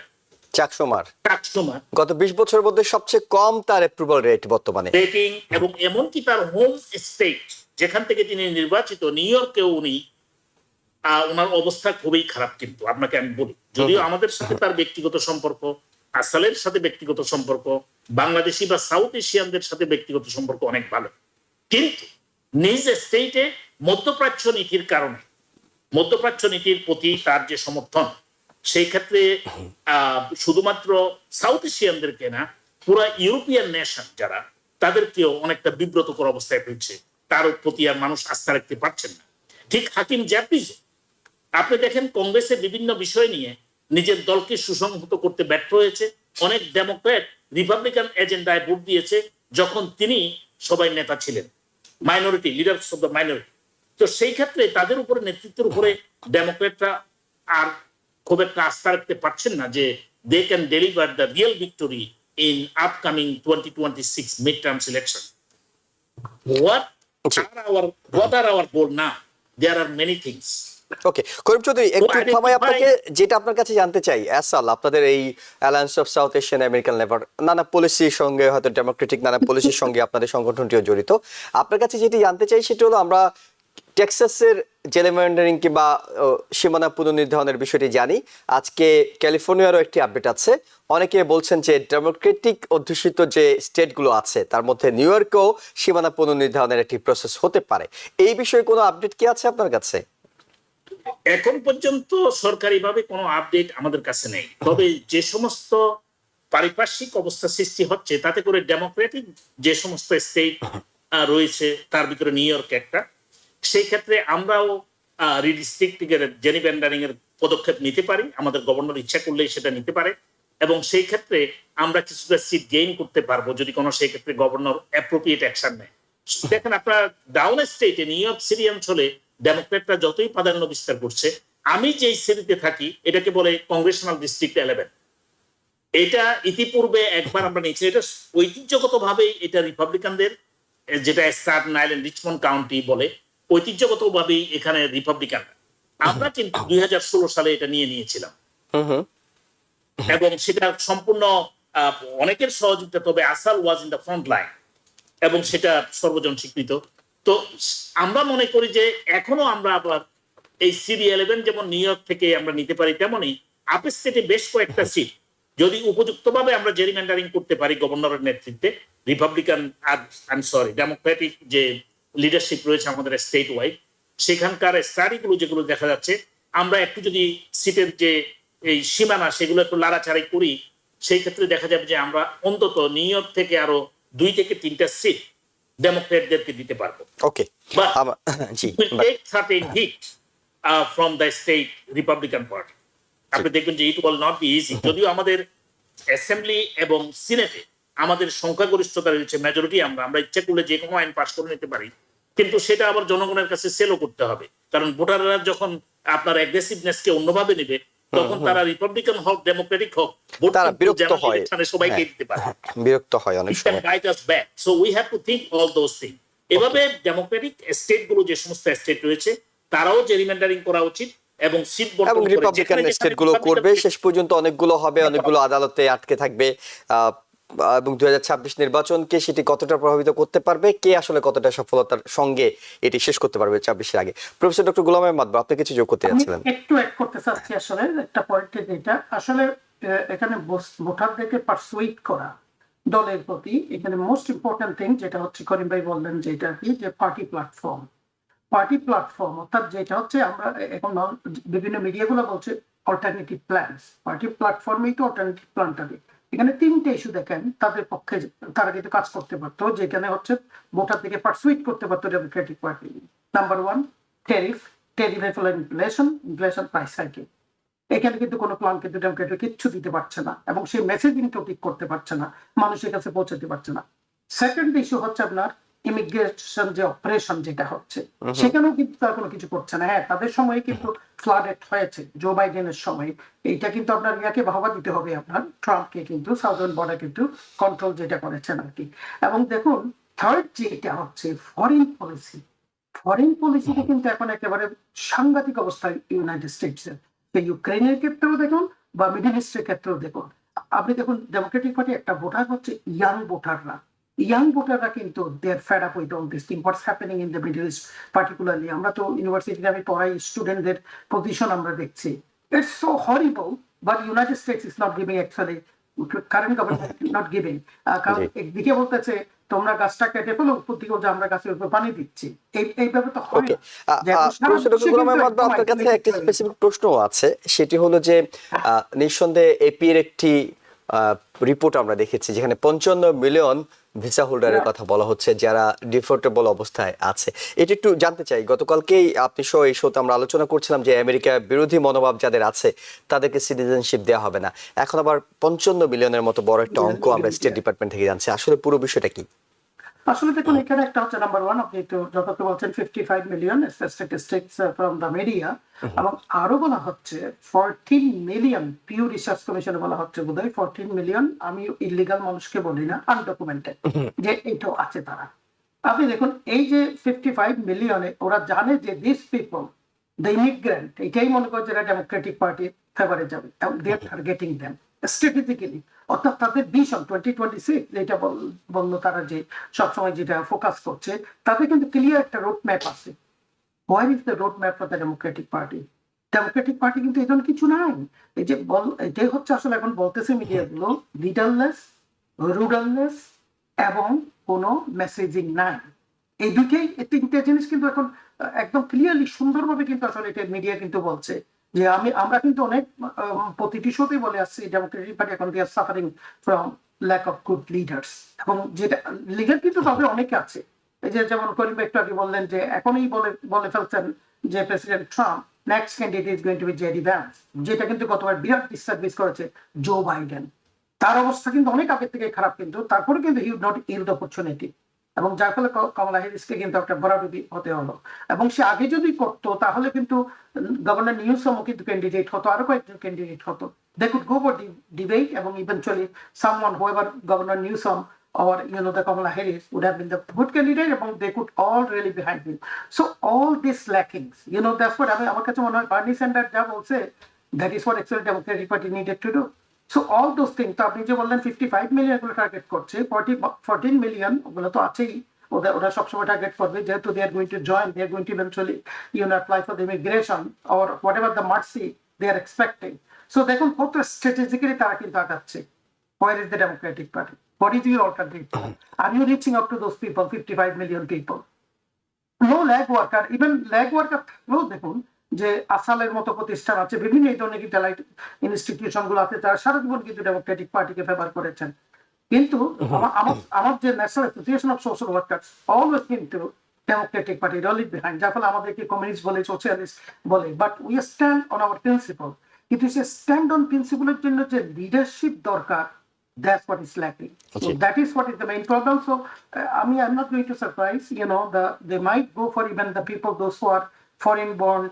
চাকসুমার কাকসুমা গত 20 বছরের মধ্যে সবচেয়ে কম তার অ্যাপ্রুভাল রেট বর্তমানে। রেটিং এবং এমনকি তার হোম স্টেট যেখান থেকে তিনি নির্বাচিত নিউ ইয়র্কেও উনি ওনার অবস্থা খুবই খারাপ। কিন্তু আপনাকে আমি বলি, যদিও আমাদের সাথে তার ব্যক্তিগত সম্পর্ক, আসালের সাথে ব্যক্তিগত সম্পর্ক, বাংলাদেশি বা সাউথ এশিয়ানদের সাথে ব্যক্তিগত সম্পর্ক অনেক ভালো, কিন্তু নিজ স্টেটে মধ্যপ্রাচ্য নীতির কারণে, মধ্যপ্রাচ্য নীতির প্রতি তার যে সমর্থন, সেই ক্ষেত্রে শুধুমাত্র সাউথ এশিয়ানদেরকে না, পুরা ইউরোপিয়ান নেশন যারা, তাদেরকেও অনেকটা বিব্রতকর অবস্থায় ফেলছে। তার প্রতি আর মানুষ আস্থা রাখতে পারছেন না। ঠিক হাকিম জাফরিস, আপনি দেখেন কংগ্রেসের বিভিন্ন বিষয় নিয়ে নিজের দলকে সুসংহত করতে ব্যর্থ হয়েছে। অনেক ডেমোক্র্যাট রিপাবলিকান এজেন্ডায় ভোট দিয়েছে যখন তিনি সবাই নেতা ছিলেন, minority leaders of the minority. তো সেই ক্ষেত্রে তাদের উপরে, নেতৃত্বের উপরে ডেমোক্রেটরা আর খুব একটা আস্থা রাখতে পারছেন না যে they can deliver the real victory in upcoming 2026 mid terms election. What are our goal now? There are many things. Okay, Karim Chowdhury, একটু identify- সময় আপনাকে যেটা আপনার কাছে জানতে চাই, আসাল আপনাদের এই alliance of south Asian American labour নানা পলিসির সঙ্গে, হয়তো ডেমোক্রেটিক নানা পলিসির সঙ্গে আপনাদের সংগঠনটিও জড়িত। আপনার কাছে যেটি জানতে চাই সেটা হলো, আমরা টেক্সাসের জেরিমন্ডারিং কিংবা সীমানা পুনর্নির্ধারণের বিষয়টি জানি। আজকে ক্যালিফোর্নিয়ারও একটি আপডেট আছে। অনেকে বলছেন যে ডেমোক্রেটিক অধ্যুষিত যে স্টেটগুলো আছে তার মধ্যে নিউ ইয়র্কেও সীমানা পুনর্নির্ধারণের একটি প্রসেস হতে পারে। এই বিষয়ে কোনো আপডেট কি আছে আপনার কাছে? এখন পর্যন্ত সরকারিভাবে কোনো আপডেট আমাদের কাছে নেই, তবে যে সমস্ত পারিপার্শ্বিক অবস্থা সৃষ্টি হচ্ছে তাতে করে ডেমোক্রেটিক যে সমস্ত স্টেট রয়েছে তার ভিতরে নিউ ইয়র্ক একটা, সেই ক্ষেত্রে আমরাও রিডিস্ট্রিক্টিংয়ের জেরিমন্ডারিং এর পদক্ষেপ নিতে পারি। আমাদের গভর্নর ইচ্ছা করলেই সেটা নিতে পারে এবং সেই ক্ষেত্রে আমরা কিছুটা সিট গেইন করতে পারবো যদি কোনো সেই ক্ষেত্রে গভর্নর অ্যাপ্রোপ্রিয়েট অ্যাকশন নেয়। দেখেন আপনার ডাউন স্টেটে নিউ ইয়র্ক সিটি অঞ্চলে ডেমোক্রেটরা যতই প্রাধান্য বিস্তার করছে, আমি যেই সিটিতে থাকি এটাকে বলে কংগ্রেশনাল ডিস্ট্রিক্ট 11। এটা ইতিপূর্বে একবার আমরা নিয়েছি, এটা ঐতিহ্যগতভাবে এটা রিপাবলিকানদের, যেটা স্ট্যাটেন আইল্যান্ড রিচমন্ড কাউন্টি বলে, ঐতিহ্যগতভাবেই এখানে রিপাবলিকান। আমরা কিন্তু 2016 সালে এটা নিয়েছিলাম এবং সেটা সম্পূর্ণ অনেকের সহযোগিতা, তবে আসাল was in the front line এবং সেটা সর্বজন স্বীকৃত। তো আমরা মনে করি যে এখনো আমরা আবার এই সিডি 11 যেমন নিউ ইয়র্ক থেকে আমরা নিতে পারি, তেমনি আপের স্টেটে বেশ কয়েকটা সিট যদি উপযুক্তভাবে আমরা জেরিমন্ডারিং করতে পারি গভর্নরের নেতৃত্বে, রিপাবলিকান ডেমোক্রেটিক যে লিডারশিপ রয়েছে আমাদের স্টেট ওয়াইড, সেখানকার স্টাডিগুলো যেগুলো দেখা যাচ্ছে, আমরা একটু যদি সিটের যে এই সীমানা সেগুলো একটু লাড়াচাড়াই করি, সেই ক্ষেত্রে দেখা যাবে যে আমরা অন্তত নিউ ইয়র্ক থেকে আরো 2 থেকে 3টা সিট ডেমোক্রেটদেরকে দিতে পারবো। ওকে, জি, will take certain hit from the state Republican Party. আপনি দেখবেন যে it will not be easy. যদিও আমাদের অ্যাসেম্বলি এবং সিনেটে আমাদের সংখ্যাগরিষ্ঠতা রয়েছে, মেজরিটি, আমরা ইচ্ছা করলে যে কোনো আইন পাস করে নিতে পারি, কিন্তু সেটা আবার জনগণের কাছে সেলও করতে হবে। কারণ ভোটাররা যখন আপনার অ্যাগ্রেসিভনেসকে অন্যভাবে নেবে, তখন তারা রিপাবলিকান হোক ডেমোক্রেটিক হোক তারা বিরক্ত হয়, সবাইকে দিতে পারে, বিরক্ত হয় অনেক সময়। bite us back. So we have to think all those things. এভাবে ডেমোক্রেটিক স্টেট গুলো যে সমস্ত স্টেট রয়েছে তারাও জেরিমন্ডারিং করা উচিত এবং সিট এবং রিপাবলিকান স্টেট গুলো করবে। শেষ পর্যন্ত অনেকগুলো হবে, অনেকগুলো আদালতে আটকে থাকবে এবং 2026 নির্বাচনকে সেটি কতটা প্রভাবিত করতে পারবে, কে আসলে কতটা সফলতার সঙ্গে এটি শেষ করতে পারবে 26-এর আগে। প্রফেসর ডক্টর গোলাম আহমদ, আপনি কিছু যোগ করতে যাচ্ছিলেন? একটু অ্যাড করতে চাচ্ছি আসলে একটা পয়েন্টে, যেটা আসলে এখানে ভোটারদেরকে পারসুয়েট করা দলের প্রতি, এখানে মোস্ট ইম্পর্টেন্ট থিং যেটা হচ্ছে, করিম ভাই বললেন যেটা কি, যে পার্টি প্ল্যাটফর্ম, অর্থাৎ যেটা হচ্ছে আমরা এখন বিভিন্ন মিডিয়াগুলো বলছে অল্টারনেটিভ প্ল্যানস, পার্টি প্ল্যাটফর্মেই তো অল্টারনেটিভ প্ল্যানটা দিই। এখানে 3টে ইস্যু দেখেন তাদের পক্ষে তারা কিন্তু কাজ করতে পারতো, যেখানে হচ্ছে ভোটার থেকে পারসুয়েট করতে পারতো Democratic party. Number 1, tariff inflation price hiking. এখানে কিন্তু কোনো প্ল্যান কিন্তু ডেমোক্রেট কিচ্ছু দিতে পারছে না এবং সেই মেসেজিংটাও ঠিক করতে পারছে না, মানুষের কাছে পৌঁছাতে পারছে না। সেকেন্ড ইস্যু হচ্ছে আপনার ইমিগ্রেশন যে অপারেশন যেটা হচ্ছে সেখানেও কিন্তু তারা কোনো কিছু করছে না। হ্যাঁ, তাদের সময় কিন্তু ফ্লাডেড হয়েছে, জো বাইডেনের সময়। এইটা কিন্তু আপনার ইয়াকে বাহবা দিতে হবে, আপনার ট্রাম্পকে, কিন্তু সাউদার্ন বর্ডার কিন্তু কন্ট্রোল যেটা করেছেন আর কি। এবং দেখুন থার্ড যেটা হচ্ছে ফরেন পলিসি, ফরেন পলিসিতে কিন্তু এখন একেবারে সাংঘাতিক অবস্থায় ইউনাইটেড স্টেটসের। ইউক্রেনের ক্ষেত্রেও দেখুন বা মিডল ইস্টের ক্ষেত্রেও দেখুন, আপনি দেখুন ডেমোক্রেটিক পার্টি একটা ভোটার হচ্ছে ইয়াং ভোটাররা। ইয়াং ভোটাররা কিন্তু they are fed up with all this thing what's happening in the Middle East particularly. আমরা তো ইউনিভার্সিটিতে আমি পড়াই, স্টুডেন্টদের পজিশন আমরা দেখছি, it's so horrible. But United States is not giving actually, current government not giving. কারণ একদিকে বলতেছে তোমরা গাছটা কেটে ফেলো, উপর দিকে যে আমরা গাছের উপর পানি দিচ্ছি, এইভাবে তো হয় ওকে, না। প্রফেসর গোলাম আহমদ, আপনার কাছে একটা স্পেসিফিক প্রশ্ন আছে, সেটি হলো যে নিঃসন্দেহে এপির একটি রিপোর্ট আমরা দেখেছি যেখানে 55 মিলিয়ন ভিসা হোল্ডারের কথা বলা হচ্ছে যারা ডিফোর্টেবল অবস্থায় আছে। এটা একটু জানতে চাই, গতকালকেই আপনি সহ এই শোতে আমরা আলোচনা করছিলাম যে আমেরিকা বিরোধী মনোভাব যাদের আছে তাদেরকে সিটিজেনশিপ দেওয়া হবে না, এখন আবার 55 মিলিয়নের মতো বড় একটা অঙ্ক আমরা স্টেট ডিপার্টমেন্ট থেকে জানছি। আসলে পুরো বিষয়টা কি? আসলে দেখুন এখানে একটা হচ্ছে নাম্বার ওয়ান, আপনি তো যত বলছেন 55 million statistics from the media, এবং আরো বলা হচ্ছে 14 মিলিয়ন, পিউ রিসার্চ কমিশনে বলা হচ্ছে বোধহয় 14 মিলিয়ন, আমি ইলিগাল মানুষকে বলি না, আনডকুমেন্টেড, যে এটাও আছে তারা। আপনি দেখুন এই যে 55 মিলিয়নে ওরা জানে যে দিস পিপল, দ্য ইমিগ্রেন্ট, এটাই মনে করে যারা ডেমোক্রেটিক পার্টির ফেভারে যাবে, এবং দে আর টার্গেটিং দেম স্ট্র্যাটেজিক্যালি। অর্থাৎ তাদের ভিশন 2026 যেটা বললো তারা, যে সবসময় যেটা ফোকাস করছে, তাদের কিন্তু ক্লিয়ার একটা রোড ম্যাপ আছে। Where is the road map for the Democratic party? Democratic party কিন্তু এই ধরনের কিছু নাই। এই যে এটাই হচ্ছে আসলে এখন বলতেছে মিডিয়াগুলো, লিডারলেস, রুডারলেস, এবং কোনো মেসেজিং নাই। এই দুইটাই, এই তিনটে জিনিস কিন্তু এখন একদম ক্লিয়ারলি সুন্দরভাবে কিন্তু আসলে এটা মিডিয়া কিন্তু বলছে যে আমরা কিন্তু অনেক প্রতিটি শোতেই বলে আসছি ডেমোক্রেটিক পার্টি এখন দিয়ে suffering from lack of good leaders, এবং যেটা লিডার কিন্তু তাদের অনেকে আছে। এই যে যেমন করিম একটু আগে বললেন যে এখনই বলে ফেলছেন যে president Trump next candidate is going to be JD Vance, যেটা কিন্তু গতবার বিরাট ডিসসার্ভিস করেছে জো বাইডেন। তার অবস্থা কিন্তু অনেক আগের থেকে খারাপ, কিন্তু তারপরে কিন্তু he would not yield opportunity, এবং যার ফলে কমলা হ্যারিসকে কিন্তু একটা বরাবরি হতে হলো। এবং সে আগে যদি করতো তাহলে কিন্তু গভর্নর নিউসমও কিন্তু ক্যান্ডিডেট হতো, আরো কয়েকজন ক্যান্ডিডেট হতো। They could go for debate, এবং eventually someone, whoever Governor Newsom or the Kamala Harris would have been the good candidate, এবং they could all really behind him. So all these lackings, that's what আমার কাছে মনে হয় বার্নি স্যান্ডার্স যা বলছে, that is what actually Democratic Party needed to do. So all those things, তো আপনি যে বললেন 55 মিলিয়ন গুলো টার্গেট করছে, 14 মিলিয়ন ওগুলো তো আছেই, ওরা সবসময় টার্গেট করবে, যেহেতু they are going to join, they are going to eventually apply for the immigration or whatever the mercy they are expecting. So দেখুন কত স্ট্র্যাটেজিক্যালি তারা কিন্তু আগাচ্ছে। Where is the Democratic Party? What is your alternative? Are you reaching up to those people, 55 million people? No lag worker, even lag worker থাকলেও দেখুন যে আসালের মতো প্রতিষ্ঠান আছে, বিভিন্ন এই ধরনের ইনস্টিটিউশন গুলো আছে, তারা সারা জীবন কিন্তু ডেমোক্রেটিক পার্টিকে ফেভার করেছেন। কিন্তু আমার যে national association of social workers always কিন্তু ডেমোক্রেটিক পার্টি রলিড বিহাইন্ড, যার ফলে আমাদেরকে কমিউনিস্ট বলে, সোশ্যালিস্ট বলে, but we stand on our principle. কিন্তু সে স্ট্যান্ড অন প্রিন্সিপলের জন্য যে লিডারশিপ দরকার, that's what is lacking. So that is what is the main problem. So I'm not going to surprise, they might go for even the people, those who are foreign born,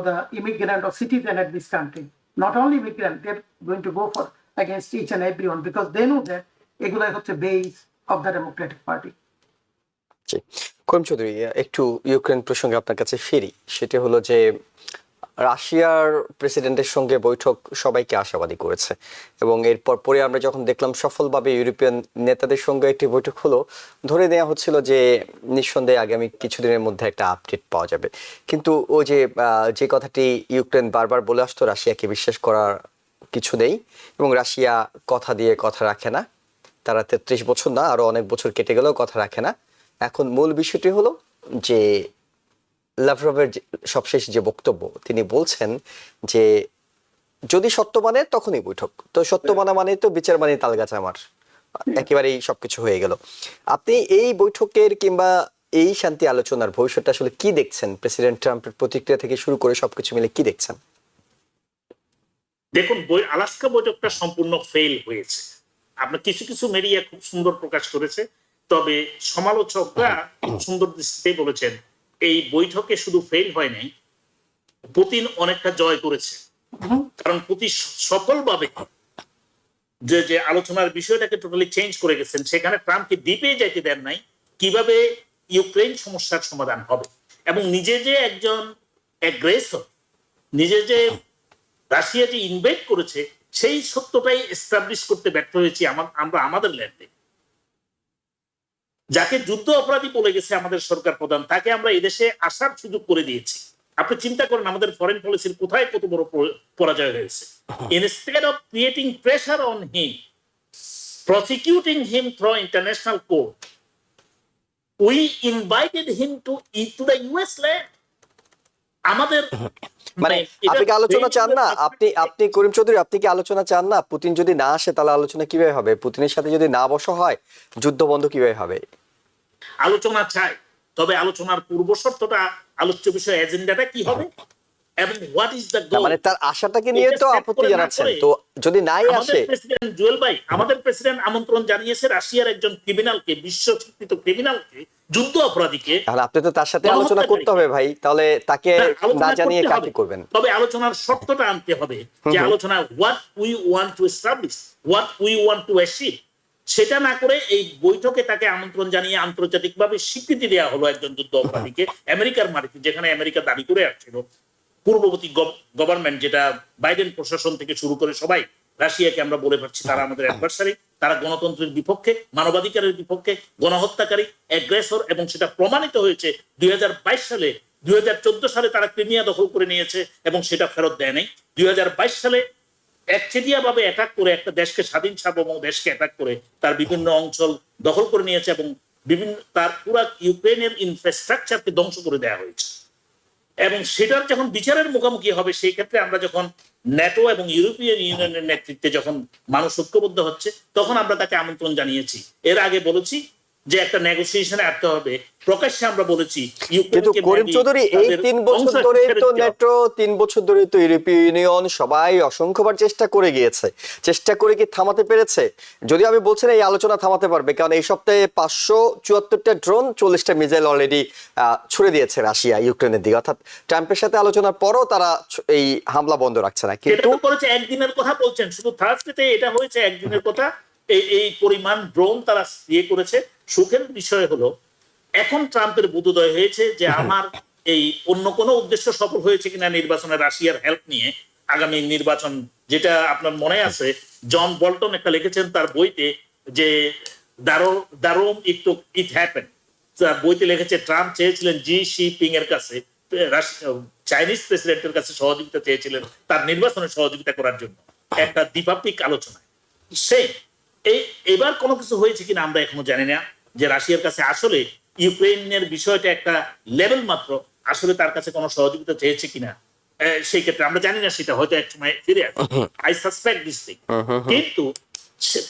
the immigrant or citizen at this country. Not only immigrant, they're going to go for against each and everyone, because they know that এগুলাই হচ্ছে base of the Democratic party. Karim Chowdhury, একটু ইউক্রেন প্রসঙ্গে আপনার কাছে ফিরি। সেটা হলো যে রাশিয়ার প্রেসিডেন্টের সঙ্গে বৈঠক সবাইকে আশাবাদী করেছে, এবং এরপর পরে আমরা যখন দেখলাম সফলভাবে ইউরোপিয়ান নেতাদের সঙ্গে একটি বৈঠক হলো, ধরে নেওয়া হচ্ছিল যে নিঃসন্দেহে আগামী কিছুদিনের মধ্যে একটা আপডেট পাওয়া যাবে। কিন্তু ওই যে কথাটি ইউক্রেন বারবার বলে আসতো, রাশিয়াকে বিশ্বাস করার কিছু নেই, এবং রাশিয়া কথা দিয়ে কথা রাখে না, তারা 33 বছর না আরো অনেক বছর কেটে গেলেও কথা রাখে না। এখন মূল বিষয়টি হলো যে লাভরভের সবশেষ যে বক্তব্য, তিনি বলছেন যে যদি সত্য মানে তখনই বৈঠক, তো সত্য মানা মানে তো বিচার মানে তালগাছ আমার, একেবারেই সবকিছু হয়ে গেল। আপনি এই বৈঠকের কিংবা এই শান্তি আলোচনার ভবিষ্যৎটা আসলে কি দেখছেন? প্রেসিডেন্ট ট্রাম্পের প্রতিক্রিয়া থেকে শুরু করে সবকিছু মিলে কি দেখছেন? দেখুন, আলাস্কা বৈঠকটা সম্পূর্ণ ফেল হয়েছে। আপনার কিছু কিছু মিডিয়া খুব সুন্দর প্রকাশ করেছে তবে সমালোচকরা সুন্দর দৃষ্টিতে বলেছেন এই বৈঠকে শুধু ফেল হয় নাই, পুতিন অনেকটা জয় করেছে। কারণ পুতিন সফলভাবে যে যে আলোচনার বিষয়টাকে টোটালি চেঞ্জ করে গেছেন, সেখানে ট্রাম্পকে দ্বীপে যেতে দেন নাই কিভাবে ইউক্রেন সমস্যার সমাধান হবে, এবং নিজে যে একজন অ্যাগ্রেসর, নিজে যে রাশিয়া যে ইনভেড করেছে সেই সত্যটাই এস্টাবলিশ করতে ব্যর্থ হয়েছি আমরা আমাদের ল্যান্ডে। যাকে যুদ্ধ অপরাধী বলে গেছে আমাদের সরকার প্রধান, তাকে আমরা এদেশে আসার সুযোগ করে দিয়েছি। আপনি চিন্তা করেন আমাদের ফরেন পলিসির কোথায় কত বড় পরাজয় হয়েছে। Instead of creating pressure on him, prosecuting him through international court, we invited him to the US land. আমাদের মানে আপনি কি আলোচনা চান না? আপনি করিম চৌধুরী, আপনি কি আলোচনা চান না? পুতিন যদি না আসে তাহলে আলোচনা কিভাবে হবে? পুতিনের সাথে যদি না বসা হয় যুদ্ধ বন্ধ কিভাবে হবে? আলোচনা চাই, তবে আলোচনার পূর্ব শর্তটা, আলোচ্য বিষয় এজেন্ডাটা কি হবে এবং হোয়াট ইজ দ্য গোল। মানে তার আশাটাকে নিয়ে তো আপত্তি জানাচ্ছেন, তো যদি নাই আসে। প্রেসিডেন্ট জুয়েল ভাই, আমাদের প্রেসিডেন্ট আমন্ত্রণ জানিয়েছে রাশিয়ার একজন ক্রিমিনালকে, বিশ্ব স্বীকৃত ক্রিমিনালকে, যুদ্ধ অপরাধীকে। তাহলে আপনি তো তার সাথে আলোচনা করতে হবে ভাই, তাহলে তাকে না জানিয়ে কাকে করবেন? তবে আলোচনার শর্তটা আনতে হবে যে আলোচনা what we want to establish, what we want to achieve. সেটা না করে এই বৈঠকে তাকে আমন্ত্রণ জানিয়ে আন্তর্জাতিকভাবে স্বীকৃতি দেওয়া হলো একজন যুদ্ধ অপরাধীকে আমেরিকার মাটিতে, যেখানে আমেরিকা দাবি করে আসছিল, পূর্ববর্তী গভর্নমেন্ট, যেটা বাইডেন প্রশাসন থেকে শুরু করে সবাই, রাশিয়াকে আমরা বলে পাচ্ছি তারা আমাদের অ্যাডভার্সারি, তারা গণতন্ত্রের বিপক্ষে, মানবাধিকারের বিপক্ষে, গণহত্যাকারী, অ্যাগ্রেসর, এবং সেটা প্রমাণিত হয়েছে 2022 সালে। 2014 সালে তারা ক্রিমিয়া দখল করে নিয়েছে এবং সেটা ফেরত দেয় নাই। 2022 সালে একচেটিয়া ভাবে অ্যাটাক করে একটা দেশকে, স্বাধীন সার্বভৌম দেশকে অ্যাটাক করে তার বিভিন্ন অঞ্চল দখল করে নিয়েছে এবং বিভিন্ন তার পুরা ইউক্রেনের ইনফ্রাস্ট্রাকচারকে ধ্বংস করে দেওয়া হয়েছে। এবং সেটার যখন বিচারের মুখোমুখি হবে, সেই ক্ষেত্রে আমরা যখন ন্যাটো এবং ইউরোপিয়ান ইউনিয়নের নেতৃত্বে যখন মানুষ ঐক্যবদ্ধ হচ্ছে, তখন আমরা তাকে আমন্ত্রণ জানিয়েছি। এর আগে বলেছি যে একটা নেগোসিয়েশনে আসতে হবে, প্রকাশ্যে আমরা বলেছি। কিন্তু করিম চৌধুরী, এই 3 বছর ধরে তো ন্যাটো, 3 বছর ধরে তো ইউরোপীয় ইউনিয়ন সবাই অসংখ্যবার চেষ্টা করে গিয়েছে, চেষ্টা করে কি থামাতে পেরেছে? যদি আমি বলছি না এই আলোচনা থামাতে পারবে, কারণ এই সপ্তাহে 574টা ড্রোন, 40টা মিসাইল অলরেডি ছুড়ে দিয়েছে রাশিয়া ইউক্রেনের দিকে। অর্থাৎ ট্রাম্পের সাথে আলোচনার পরও তারা এই হামলা বন্ধ রাখছে না। কিন্তু করেছে একদিনের কথা বলছেন, শুধু থার্সডেতে এটা হয়েছে একদিনের কথা। এই পরিমাণ ড্রোন তারা ইয়ে করেছে। সুখের বিষয় হলো এখন ট্রাম্পের বোধোদয় হয়েছে যে আমার এই অন্য কোনো উদ্দেশ্য সফল হয়েছে কিনা নির্বাচনে, রাশিয়ার হেল্প নিয়ে আগামী নির্বাচন, যেটা আপনার মনে আছে জন বল্টন একটা লিখেছেন তার বইতে, যে দারোম ইট হ্যাপেন। বইতে লিখেছে ট্রাম্প চেয়েছিলেন জি জিনপিং এর কাছে, চাইনিজ প্রেসিডেন্টের কাছে সহযোগিতা চেয়েছিলেন তার নির্বাচনে সহযোগিতা করার জন্য একটা দ্বিপাক্ষিক আলোচনায়। এবার কোনো কিছু হয়েছে কিনা আমরা এখনো জানি না, যে রাশিয়ার কাছে আসলে ইউক্রেনের বিষয়টা একটা লেভেল মাত্র, আসলে তার কাছে কোনো সহযোগিতা চেয়েছে কিনা সেই ক্ষেত্রে আমরা জানি না, সেটা হয়তো একসময় ফিরে আসবে। I suspect this thing. কিন্তু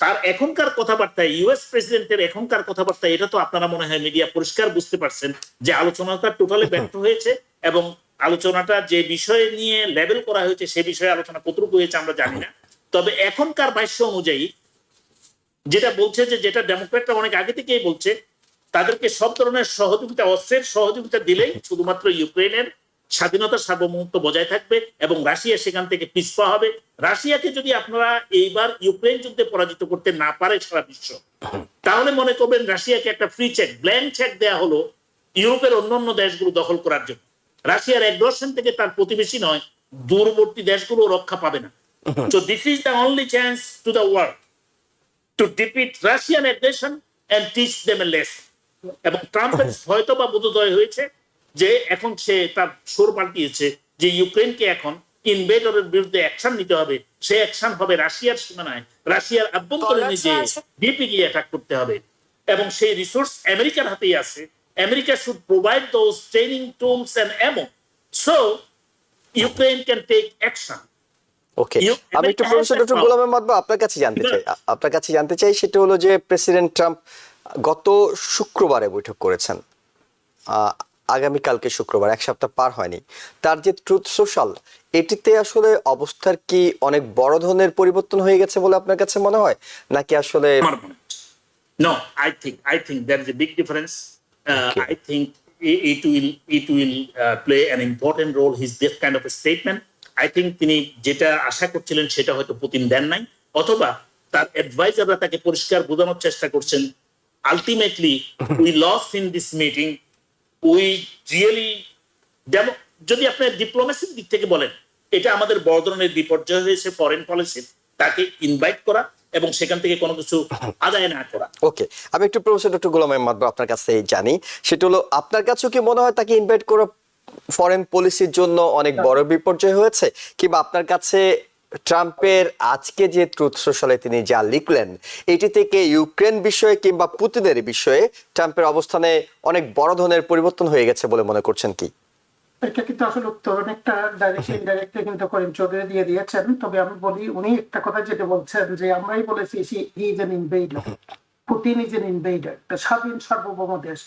তার এখনকার কথাবার্তা, ইউএস প্রেসিডেন্টের এখনকার কথাবার্তা, এটা তো আপনারা মনে হয় মিডিয়া পরিষ্কার বুঝতে পারছেন যে আলোচনাটা টোটালি ব্যর্থ হয়েছে, এবং আলোচনাটা যে বিষয় নিয়ে লেভেল করা হয়েছে সে বিষয়ে আলোচনা কতটুকু হয়েছে আমরা জানি না। তবে এখনকার ভাষ্য অনুযায়ী যেটা বলছে, যে যেটা ডেমোক্রেটরা অনেক আগে থেকেই বলছে, তাদেরকে সব ধরনের সহযোগিতা, অস্ত্রের সহযোগিতা দিলেই শুধুমাত্র ইউক্রেনের স্বাধীনতা, সার্বভৌমত্ব বজায় থাকবে এবং রাশিয়া সেখান থেকে পিছপা হবে। রাশিয়াকে যদি আপনারা এইবার ইউক্রেন যুদ্ধে পরাজিত করতে না পারে সারা বিশ্ব, তাহলে মনে করবেন রাশিয়াকে একটা ফ্রি চেক, ব্ল্যাঙ্ক চেক দেয়া হলো ইউরোপের অন্যান্য দেশগুলো দখল করার জন্য। রাশিয়ার অ্যাগ্রেশন থেকে তার প্রতিবেশী নয়, দূরবর্তী দেশগুলো রক্ষা পাবে না। So this is the only chance to the world to defeat Russian aggression and teach them a lesson. এবং ট্রাম্পের হয়তো বা বোধোদয় হয়েছে যে এখন সে তার সুর পাল্টিয়েছে যে ইউক্রেনকে এখন ইনভেডরের বিরুদ্ধে অ্যাকশন নিতে হবে। সে অ্যাকশন হবে রাশিয়ার সীমানায়, রাশিয়ার আভ্যন্তরীণ যে ডিপি গিয়ে অ্যাটাক করতে হবে, এবং সেই রিসোর্স আমেরিকার হাতেই আছে। America should provide those training tools and ammo so Ukraine can take action. Okay, আমি একটু প্রফেসর ডক্টর গোলাম আহমদ আপনার কাছে জানতে চাই, সেটা হলো যে প্রেসিডেন্ট ট্রাম্প গত শুক্রবারে বৈঠক করেছেন, আগামীকালকে শুক্রবার, এক সপ্তাহ পার হয়নি। তার যে ট্রুথ সোশ্যাল, এটিতে আসলে অবস্থার কি অনেক বড় ধরনের পরিবর্তন হয়ে গেছে বলে আপনার কাছে মনে হয়, নাকি আসলে No, I think there is a big difference. Okay. I think it will play an important role. This kind of a statement. I think তিনি যেটা আশা করছিলেন সেটা হয়তো পুতিন দেন নাই, অথবা তার অ্যাডভাইজাররা তাকে পরিষ্কার বোঝানোর চেষ্টা করছেন ultimately we lost in this meeting, we really, যদি আপনি ডিপ্লোমেসির দিক থেকে বলেন, এটা আমাদের বড় ধরনের বিপর্যয় হয়েছে ফরেন পলিসি, তাকে ইনভাইট করা এবং সেখান থেকে কোনো কিছু আদায় না করা। ওকে, আমি একটু প্রফেসর ডক্টর গোলাম মাদবর আপনার কাছে জানি, সেটা হলো আপনার কাছেও কি মনে হয় তাকে ইনভাইট করা ফরেন পলিসির জন্য অনেক বড় বিপর্যয় হয়েছে, কিংবা আপনার কাছে ট্রাম্পের আজকে যে ট্রুথ সোশ্যালে তিনি যা লিখলেন এটি থেকে ইউক্রেন বিষয়ে কিংবা পুতিনের বিষয়ে ট্রাম্পের অবস্থানে অনেক বড় ধরনের পরিবর্তন হয়ে গেছে বলে মনে করছেন কি? এটা কিন্তু আসলে উত্তর অনেকটা ডাইরেক্ট ইনডাইরেক্টলি কিন্তু করিম চৌধুরী দিয়ে দিয়েছেন। তবে আমি বলি, উনি একটা কথা যেটা বলছেন যে আমরাই বলেছি he is an invader, Putin is an invader, স্বাধীন সার্বভৌম দেশ,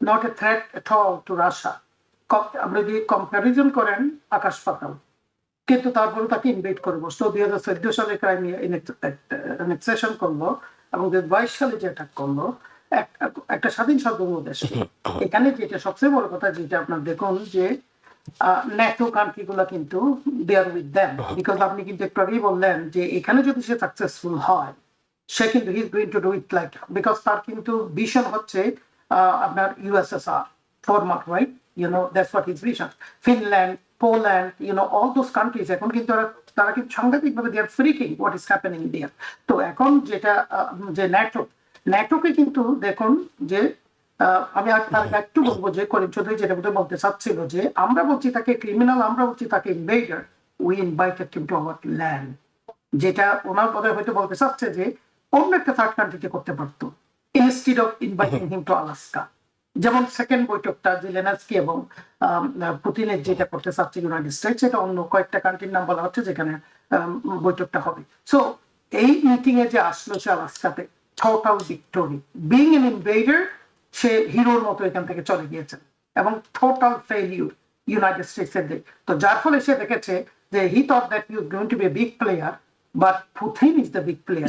not a threat at all to Russia. আপনি যদি কম্পারিজন করেন আকাশ পাতাল, কিন্তু তারপরে তাকে ইনভাইট করে বসলো। 2014 সালে ক্রাইমিয়া অ্যানেক্সেশন করলো এবং 2022 সালে যে অ্যাটাক করলো একটা স্বাধীন সার্বভৌম দেশকে। এখানে যেটা সবচেয়ে বড় কথা, যেটা আপনার দেখুন যে ন্যাটো কান্ট্রি গুলা কিন্তু they R with them, because আপনি কিন্তু একটু আগেই বললেন যে এখানে যদি সে সাকসেসফুল হয় সে কিন্তু he is going to do it like, because তার কিন্তু ভিশন হচ্ছে আপনার USSR format, right? You know that's what his vision. Finland, Poland, you know all those countries এখন কিন্তু তারা কিন্তু সাংঘাতিকভাবে they are freaking what is happening there. তো এখন যেটা যে ন্যাটোকে কিন্তু দেখুন যে আমি একটু বলবো যে করিম চৌধুরী যেটা বলতে চাচ্ছিল যে আমরা বলছি তাকে ক্রিমিনাল, আমরা বলছি তাকে invader, we invited him to our land. যেটা ওনার পদে হয়তো বলতে চাচ্ছে যে অন্য একটা থার্ড কান্ট্রিতে করতে পারতো instead of inviting him to Alaska. যেমন সেকেন্ড বৈঠকটা জেলেনস্কি এবং পুতিনের যেটা করতে চাচ্ছে ইউনাইটেড স্টেটস, সেটা অন্য কয়েকটা কান্ট্রির নাম বলা হচ্ছে যেখানে বৈঠকটা হবে। সো এই মিটিং এ যে আসলো সে আলাস্কাতে, টোটাল ভিক্টোরি, বিং এন ইনভেডার, সে হিরোর মতো এখান থেকে চলে গিয়েছেন এবং টোটাল ফেইলিউর ইউনাইটেড স্টেটস এর দিক। তো যার ফলে সে দেখেছে যে he thought that you going to be a big player, but Putin is the big player.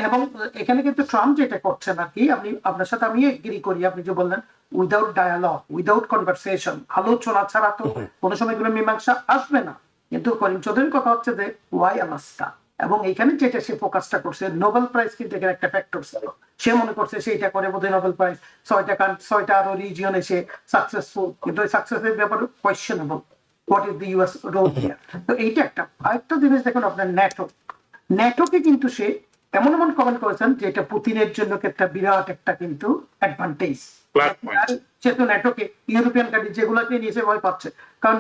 এবং এখানে কিন্তু ট্রাম্প যেটা করছেন আর কি, আপনি আপনার সাথে আমি এগ্রি করি, আপনি যে বললেন উইদাউট ডায়ালগ, উইদাউট কনভারসেশন, আলোচনা ছাড়া তো কোনো সময় এগুলো মীমাংসা আসবে না। কিন্তু করিম চৌধুরীর কথা হচ্ছে যে ওয়াই আলাস্কা, এবং এখানে যেটা সে ফোকাসটা করছে, নোবেল প্রাইজ কিন্তু এখানে একটা ফ্যাক্টর ছিল। সে মনে করছে সেইটা করে বোধহয় নোবেল প্রাইজ, 6টা আরো রিজিয়ন এসে সাকসেসফুল, কিন্তু ওই সাকসেসের ব্যাপারে questionable. What is the US role here? তো এইটা একটা। আরেকটা জিনিস দেখুন আপনার ন্যাটোকে কিন্তু সে এমন কমেন্ট করেছেন যে এটা পুতিনের জন্য একটা বিরাট একটা কিন্তু অ্যাডভান্টেজ। সে তো ন্যাটোকে ইউরোপিয়ান কান্ট্রি যেগুলোকে নিয়ে সে ভয় পাচ্ছে, কারণ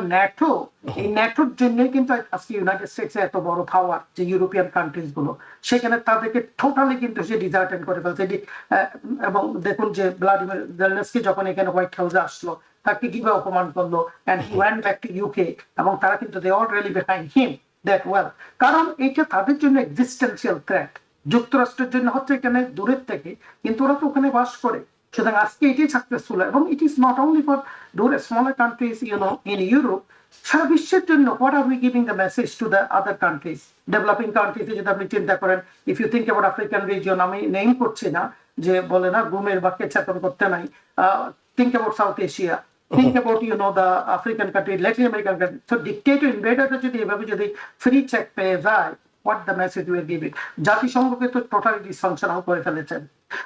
এই ন্যাটোর জন্যই কিন্তু আজকে ইউনাইটেড স্টেটস এত বড় পাওয়ার, যে ইউরোপিয়ান কান্ট্রিজ গুলো সেখানে তাদেরকে টোটালি কিন্তু সে ডিজার্টেন করে ফেলছে। এবং দেখুন যে ভ্লাদিমির জেলেনস্কি যখন এখানে হোয়াইট হাউসে আসলো তাকে কিভাবে অপমান করলো, and he went back to UK, এবং তারা কিন্তু they all really behind him that well, কারণ এটা তাদের জন্য এক্সিস্টেন্সিয়াল থ্রেট। যুক্তরাষ্ট্রের জন্য হচ্ছে এখানে দূরের থেকে, কিন্তু ওরা তো ওখানে বাস করে। সুতরাং আজকে এটাই সাকসেসফুল, এবং it is not only for smaller countries in Europe, সারা বিশ্বের জন্য। What are we giving the message to the other countries, developing কান্ট্রিজে যদি আপনি চিন্তা করেন, if you think about African region, আমি নেম করছি না, যে বলে না ঘুমের বাক্যে চেতন করতে নাই, think about South Asia, think about the African country, Latin American country. So dictator invader যদি এভাবে যদি ফ্রি চেক পেয়ে যায়, what the message we are giving? জাতিসংঘকে তো টোটালি ডিসফাংশনাল করে ফেলেছেন।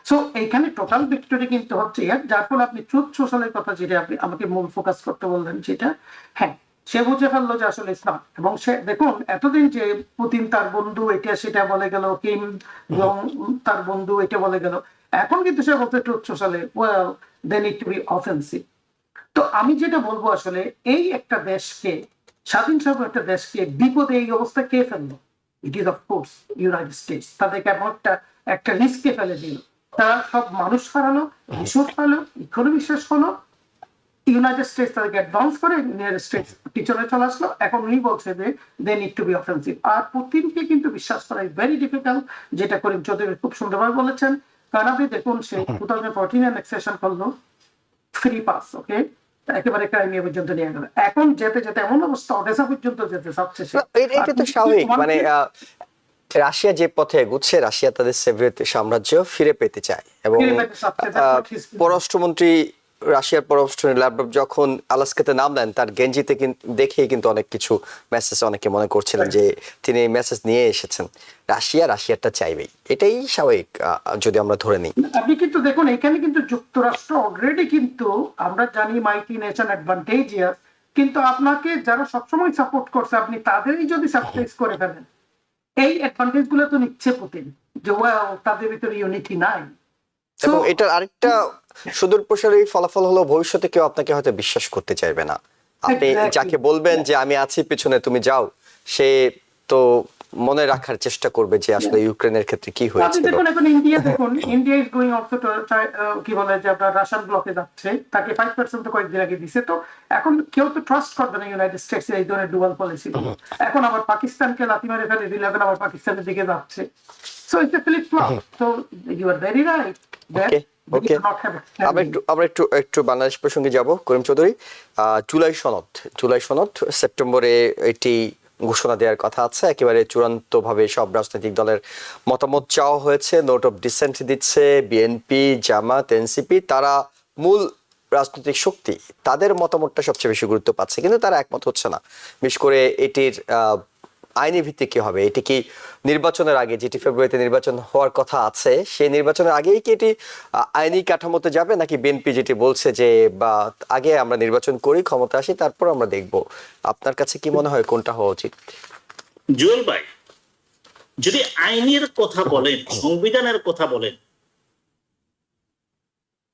সো এইখানে টোটাল ভিক্টোরি কিন্তু হচ্ছে, যার ফলে আপনি ট্রুথ সোশ্যালের কথা যেটা আপনি আমাকে মূল ফোকাস করতে বললেন, সেটা হ্যাঁ সে বুঝে ফেললো যে আসলে ইসলাম। এবং সে দেখুন এতদিন যে পুতিন তার বন্ধু এটা সেটা বলে গেল, কিম জং তার বন্ধু এটা বলে গেল, এখন কিন্তু সে বলতে ট্রুথ সোশ্যালে well they need to be offensive. তো আমি যেটা বলবো আসলে এই একটা দেশকে, স্বাধীন একটা দেশকে বিপদে এই অবস্থা কে ফেললো? It is of course United States. তাদেরকে এমন একটা রিস্কে ফেলে দিল, তারা সব মানুষ হারালো, রিসোর্স হারালো, ইকোনমি শেষ হলো। ইউনাইটেড স্টেটস তাদেরকে অ্যাডভান্স করে ইউনাইটেড স্টেটস পিছনে চলে আসলো। এখন উনি বলছে যে they need to be offensive. আর পুতিনকে কিন্তু বিশ্বাস করা ভেরি ডিফিকাল্ট, যেটা করিম চৌধুরী খুব সুন্দরভাবে বলেছেন। কারণ আপনি দেখুন সে 2014 অ্যানেক্সেশন করলো, ফ্রি পাস, ওকে, একেবারে ক্রাইমিয়া পর্যন্ত নিয়ে গেল। এখন যেতে যেতে এমন অবস্থা অডেসা পর্যন্ত যেতে চাচ্ছে সে। এটা তো স্বাভাবিক, মানে রাশিয়া যে পথে এগুচ্ছে, রাশিয়া তাদের সোভিয়েত সাম্রাজ্য ফিরে পেতে চায় এবং ফিরে পেতে চাচ্ছে, that's what he's doing. পররাষ্ট্রমন্ত্রী, রাশিয়ার পররাষ্ট্রমন্ত্রী লাভরভ যখন আলাস্কাতে নামলেন, তার গেঞ্জিতে দেখেই কিন্তু অনেক কিছু মেসেজ অনেকে মনে করছিলেন যে তিনি মেসেজ নিয়ে এসেছেন। রাশিয়ারটা চাইবেই, এটাই স্বাভাবিক যদি আমরা ধরে নিই। আপনি কিন্তু দেখুন এখানে কিন্তু যুক্তরাষ্ট্র অলরেডি কিন্তু আমরা জানি মাইটি নেশন অ্যাডভান্টেজিয়াস, কিন্তু আপনাকে যারা সবসময় সাপোর্ট করছে আপনি তাদেরই যদি সারপ্রাইজ করে ফেলেন, এই অ্যাডভান্টেজ গুলো তো নিচ্ছে পুতিন, যে তাদের ভিতরে ইউনিটি নাই। এবং এটার আরেকটা সুদূর প্রসারী ফলাফল হলো ভবিষ্যতে কেউ আপনাকে হয়তো বিশ্বাস করতে চাইবে না। আপনি Exactly. যাকে বলবেন যে আমি আছি পিছনে, তুমি যাও, সে তো মনে রাখার চেষ্টা করবে যে আসলে ইউক্রেনের ক্ষেত্রে কি আপনি হয়েছিল। দেখুন এখন ইন্ডিয়া দেখুন, India is going also to কি বলে যে আপনার রাশিয়ান ব্লকে যাচ্ছে, তাকে 5% কয়েকদিন আগে দিছে। তো এখন কেউ তো ট্রাস্ট করবে না ইউনাইটেড স্টেটস এই ধরনের ডুয়াল পলিসি। এখন আবার পাকিস্তানকে লাথি মেরে ফেলে দিলে, এখন আবার পাকিস্তানের দিকে যাচ্ছে। So it's a flip flop. So you are very right that okay, আমরা একটু বাংলাদেশ প্রসঙ্গে যাব। করিম চৌধুরী, জুলাই সনদ সেপ্টেম্বরে এটি ঘোষণা দেওয়ার কথা আছে। একেবারে চূড়ান্তভাবে সব রাজনৈতিক দলের মতামত চাওয়া হয়েছে। নোট অফ ডিসেন্ট দিচ্ছে বিএনপি, জামাত, এনসিপি, তারা মূল রাজনৈতিক শক্তি, তাদের মতামতটা সবচেয়ে বেশি গুরুত্ব পাচ্ছে, কিন্তু তারা একমত হচ্ছে না। বিশেষ করে এটির আইনি ভিত্তি কি হবে, এটি কি নির্বাচনের আগে, যেটি ফেব্রুয়ারিতে নির্বাচন হওয়ার কথা আছে, সেই নির্বাচনের আগেই কি এটি আইনি কাঠামোতে যাবে, নাকি বিএনপি যেটি বলছে যে বা আগে আমরা নির্বাচন করি, ক্ষমতা আসি, তারপর আমরা দেখব? আপনার কাছে কি মনে হয় কোনটা হওয়া উচিত? জুয়েল ভাই, যদি আইনের কথা বলেন, সংবিধানের কথা বলেন,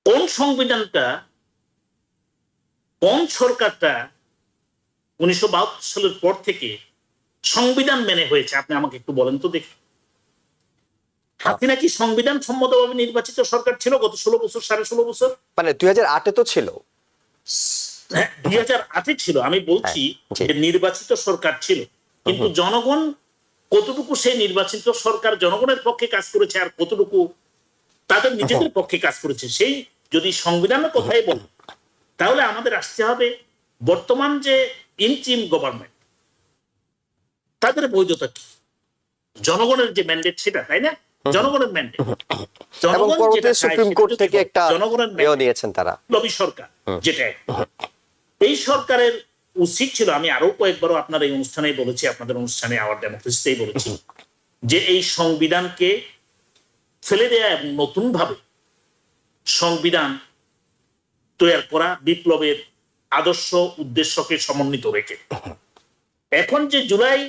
কোন সংবিধানটা, কোন সরকারটা 1972 সালের পর থেকে সংবিধান মেনে হয়েছে আপনি আমাকে একটু বলেন তো দেখি। হাসিনা কি সংবিধান সম্মতভাবে নির্বাচিত সরকার ছিল গত 16 বছর, 16.5 বছর? মানে 2008-এ তো ছিল। হ্যাঁ, 2008-এ ছিল। আমি বলছি যে নির্বাচিত সরকার ছিল, কিন্তু জনগণ কতটুকু সেই নির্বাচিত সরকার জনগণের পক্ষে কাজ করেছে আর কতটুকু তাদের নিজেদের পক্ষে কাজ করেছে, সেই যদি সংবিধানের কথাই বলি, তাহলে আমাদের আসতে হবে বর্তমান যে ইন্টিম গভর্নমেন্ট, তাদের বৈধতা কি, জনগণের যে ম্যান্ডেট সেটা, তাই না? জনগণের ম্যান্ডেট, এবং পরবর্তীতে সুপ্রিম কোর্ট থেকে একটা জনগণের নিয়েছেন তারা, লবি সরকার যেটা। এই সরকারের উচিত ছিল, আমি আরো কয়েকবারও আপনার এই অনুষ্ঠানেই বলেছি, আপনাদের অনুষ্ঠানে আওয়ার ডেমোক্রেসিতেই বলেছি, যে এই সংবিধানকে ফেলে দেয়া এবং নতুন ভাবে সংবিধান তৈরি করা, বিপ্লবের আদর্শ উদ্দেশ্যকে সমন্বিত রেখে। এখন যে জুলাই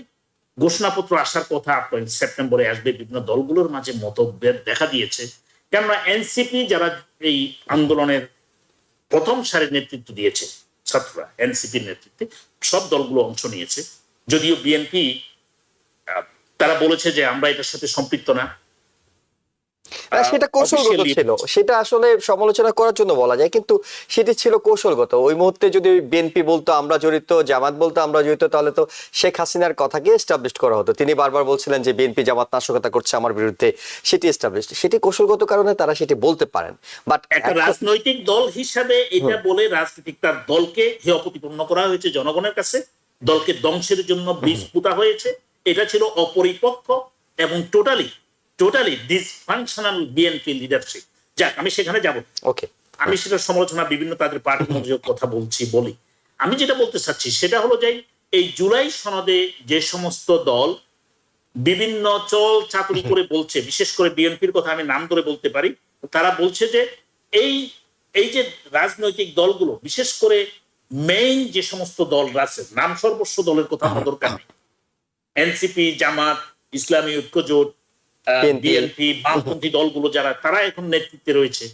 ঘোষণাপত্র আসার কথা, সেপ্টেম্বরে আসবে, বিভিন্ন দলগুলোর মাঝে মতভেদ দেখা দিয়েছে। কেননা এনসিপি, যারা এই আন্দোলনের প্রথম সারির নেতৃত্ব দিয়েছে, ছাত্ররা এনসিপির নেতৃত্বে সব দলগুলো অংশ নিয়েছে, যদিও বিএনপি তারা বলেছে যে আমরা এটার সাথে সম্পৃক্ত না। সেটা কৌশলগত ছিল, সেটা আসলে সমালোচনা করার জন্য বলা যায়, কিন্তু সেটি ছিল কৌশলগত। ওই মুহূর্তে যদি বিএনপি বলতো আমরা জড়িত, জামাত বলতো আমরা জড়িত, তাহলে তো শেখ হাসিনার কথাকে এস্টাবলিশ করা হতো। তিনি বারবার বলছিলেন যে বিএনপি জামাত নাশকতা করছে আমার বিরুদ্ধে, সেটি এস্টাবলিশ, সেটি কৌশলগত কারণে তারা সেটি বলতে পারেন। বাট একটা রাজনৈতিক দল হিসাবে এটা বলে রাজনৈতিক তার দলকে হেয় প্রতিপন্ন করা হয়েছে জনগণের কাছে, দলকে ধ্বংসের জন্য বীজ পোতা হয়েছে। এটা ছিল অপরিপক্ক এবং টোটালি ডিসফাংশনাল বিএনপি লিডারশিপ। যাক, আমি সেখানে যাব, ওকে, আমি সেটা সমালোচনা বিভিন্ন তাদের পার্টির মধ্যে কথা বলি। আমি যেটা বলতে চাচ্ছি সেটা হলো যে এই জুলাই সনদে যে সমস্ত দল বিভিন্ন চল চাতুরি করে বলছে, বিশেষ করে বিএনপির কথা আমি নাম ধরে বলতে পারি, তারা বলছে যে এই যে রাজনৈতিক দলগুলো, বিশেষ করে মেইন যে সমস্ত দল আছে, নাম সর্বস্ব দলের কথা আমার দরকার নেই, এনসিপি, জামাত, ইসলামী ঐক্যজোট, বিএনপি, বামপন্থী দলগুলো যারা, তারা এখন নেতৃত্বে রয়েছে,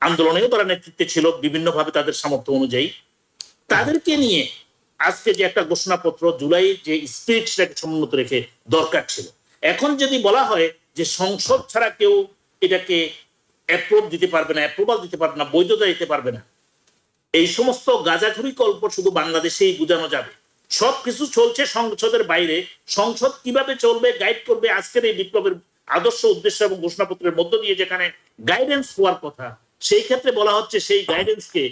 আন্দোলনেও তারা নেতৃত্বে ছিল বিভিন্ন ভাবে তাদের সামর্থ্য অনুযায়ী, তাদেরকে নিয়ে আজকে যে একটা ঘোষণাপত্র, জুলাই যে স্পিরিট সেটাকে সমুন্নত রেখে দরকার ছিল। এখন যদি বলা হয় যে সংসদ ছাড়া কেউ এটাকে অ্যাপ্রুভাল দিতে পারবে না, বৈধতা দিতে পারবে না, এই সমস্ত গাঁজাখুরি গল্প শুধু বাংলাদেশেই বোঝানো যাবে। সবকিছু চলছে সংসদের বাইরে, সংসদ কিভাবে চলবে, গাইড করবে, আজকের এই বিপ্লবের আদর্শ উদ্দেশ্য এবং ঘোষণাপত্রের মধ্য দিয়ে যেখানে গাইডেন্স হওয়ার কথা, সেই ক্ষেত্রে বলা হচ্ছে সেই গাইডেন্সকে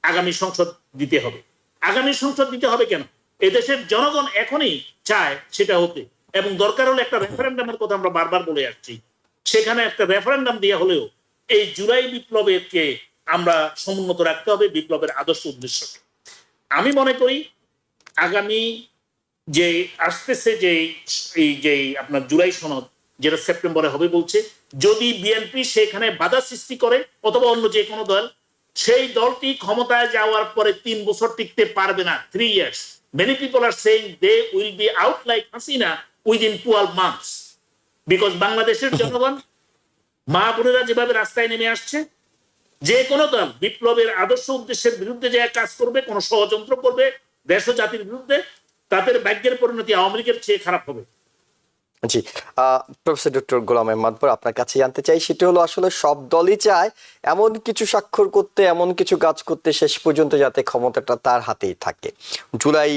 আগামী সংসদ দিতে হবে। আগামী সংসদ দিতে হবে কেন? এদেশের জনগণ এখনই চায় সেটা হতে, এবং দরকার হলে একটা রেফারেন্ডামের কথা আমরা বারবার বলে আসছি, সেখানে একটা রেফারেন্ডাম দিয়ে হলেও এই জুলাই বিপ্লবেরকে আমরা সমুন্নত রাখতে হবে বিপ্লবের আদর্শ উদ্দেশ্যকে। আমি মনে করি আগামী যে আসতেছে যে আপনার জুলাই সনদ যেটা সেপ্টেম্বরে হবে বলছে, যদি বিএনপি সেখানে বাধা সৃষ্টি করে অথবা অন্য যে কোনো দল, সেই দলটি ক্ষমতায় যাওয়ার পরে 3 বছর টিকতে পারবে না, 3 years. Many people are saying they will be out like Hasina within 12 months. Because বাংলাদেশের জনগণ, মা বোনেরা যেভাবে রাস্তায় নেমে আসছে, যে কোনো দল বিপ্লবের আদর্শ উদ্দেশ্যের বিরুদ্ধে যে কাজ করবে, কোন ষড়যন্ত্র করবে দেশ ও জাতির বিরুদ্ধে, তাদের ভাগ্যের পরিণতি আওয়ামী লীগের চেয়ে খারাপ হবে। জি, প্রফেসর ডক্টর গোলাম আহমদ আপনার কাছে জানতে চাই, সেটা হলো আসলে সব দলই চায় এমন কিছু স্বাক্ষর করতে, এমন কিছু কাজ করতে শেষ পর্যন্ত যাতে ক্ষমতাটা তার হাতেই থাকে। জুলাই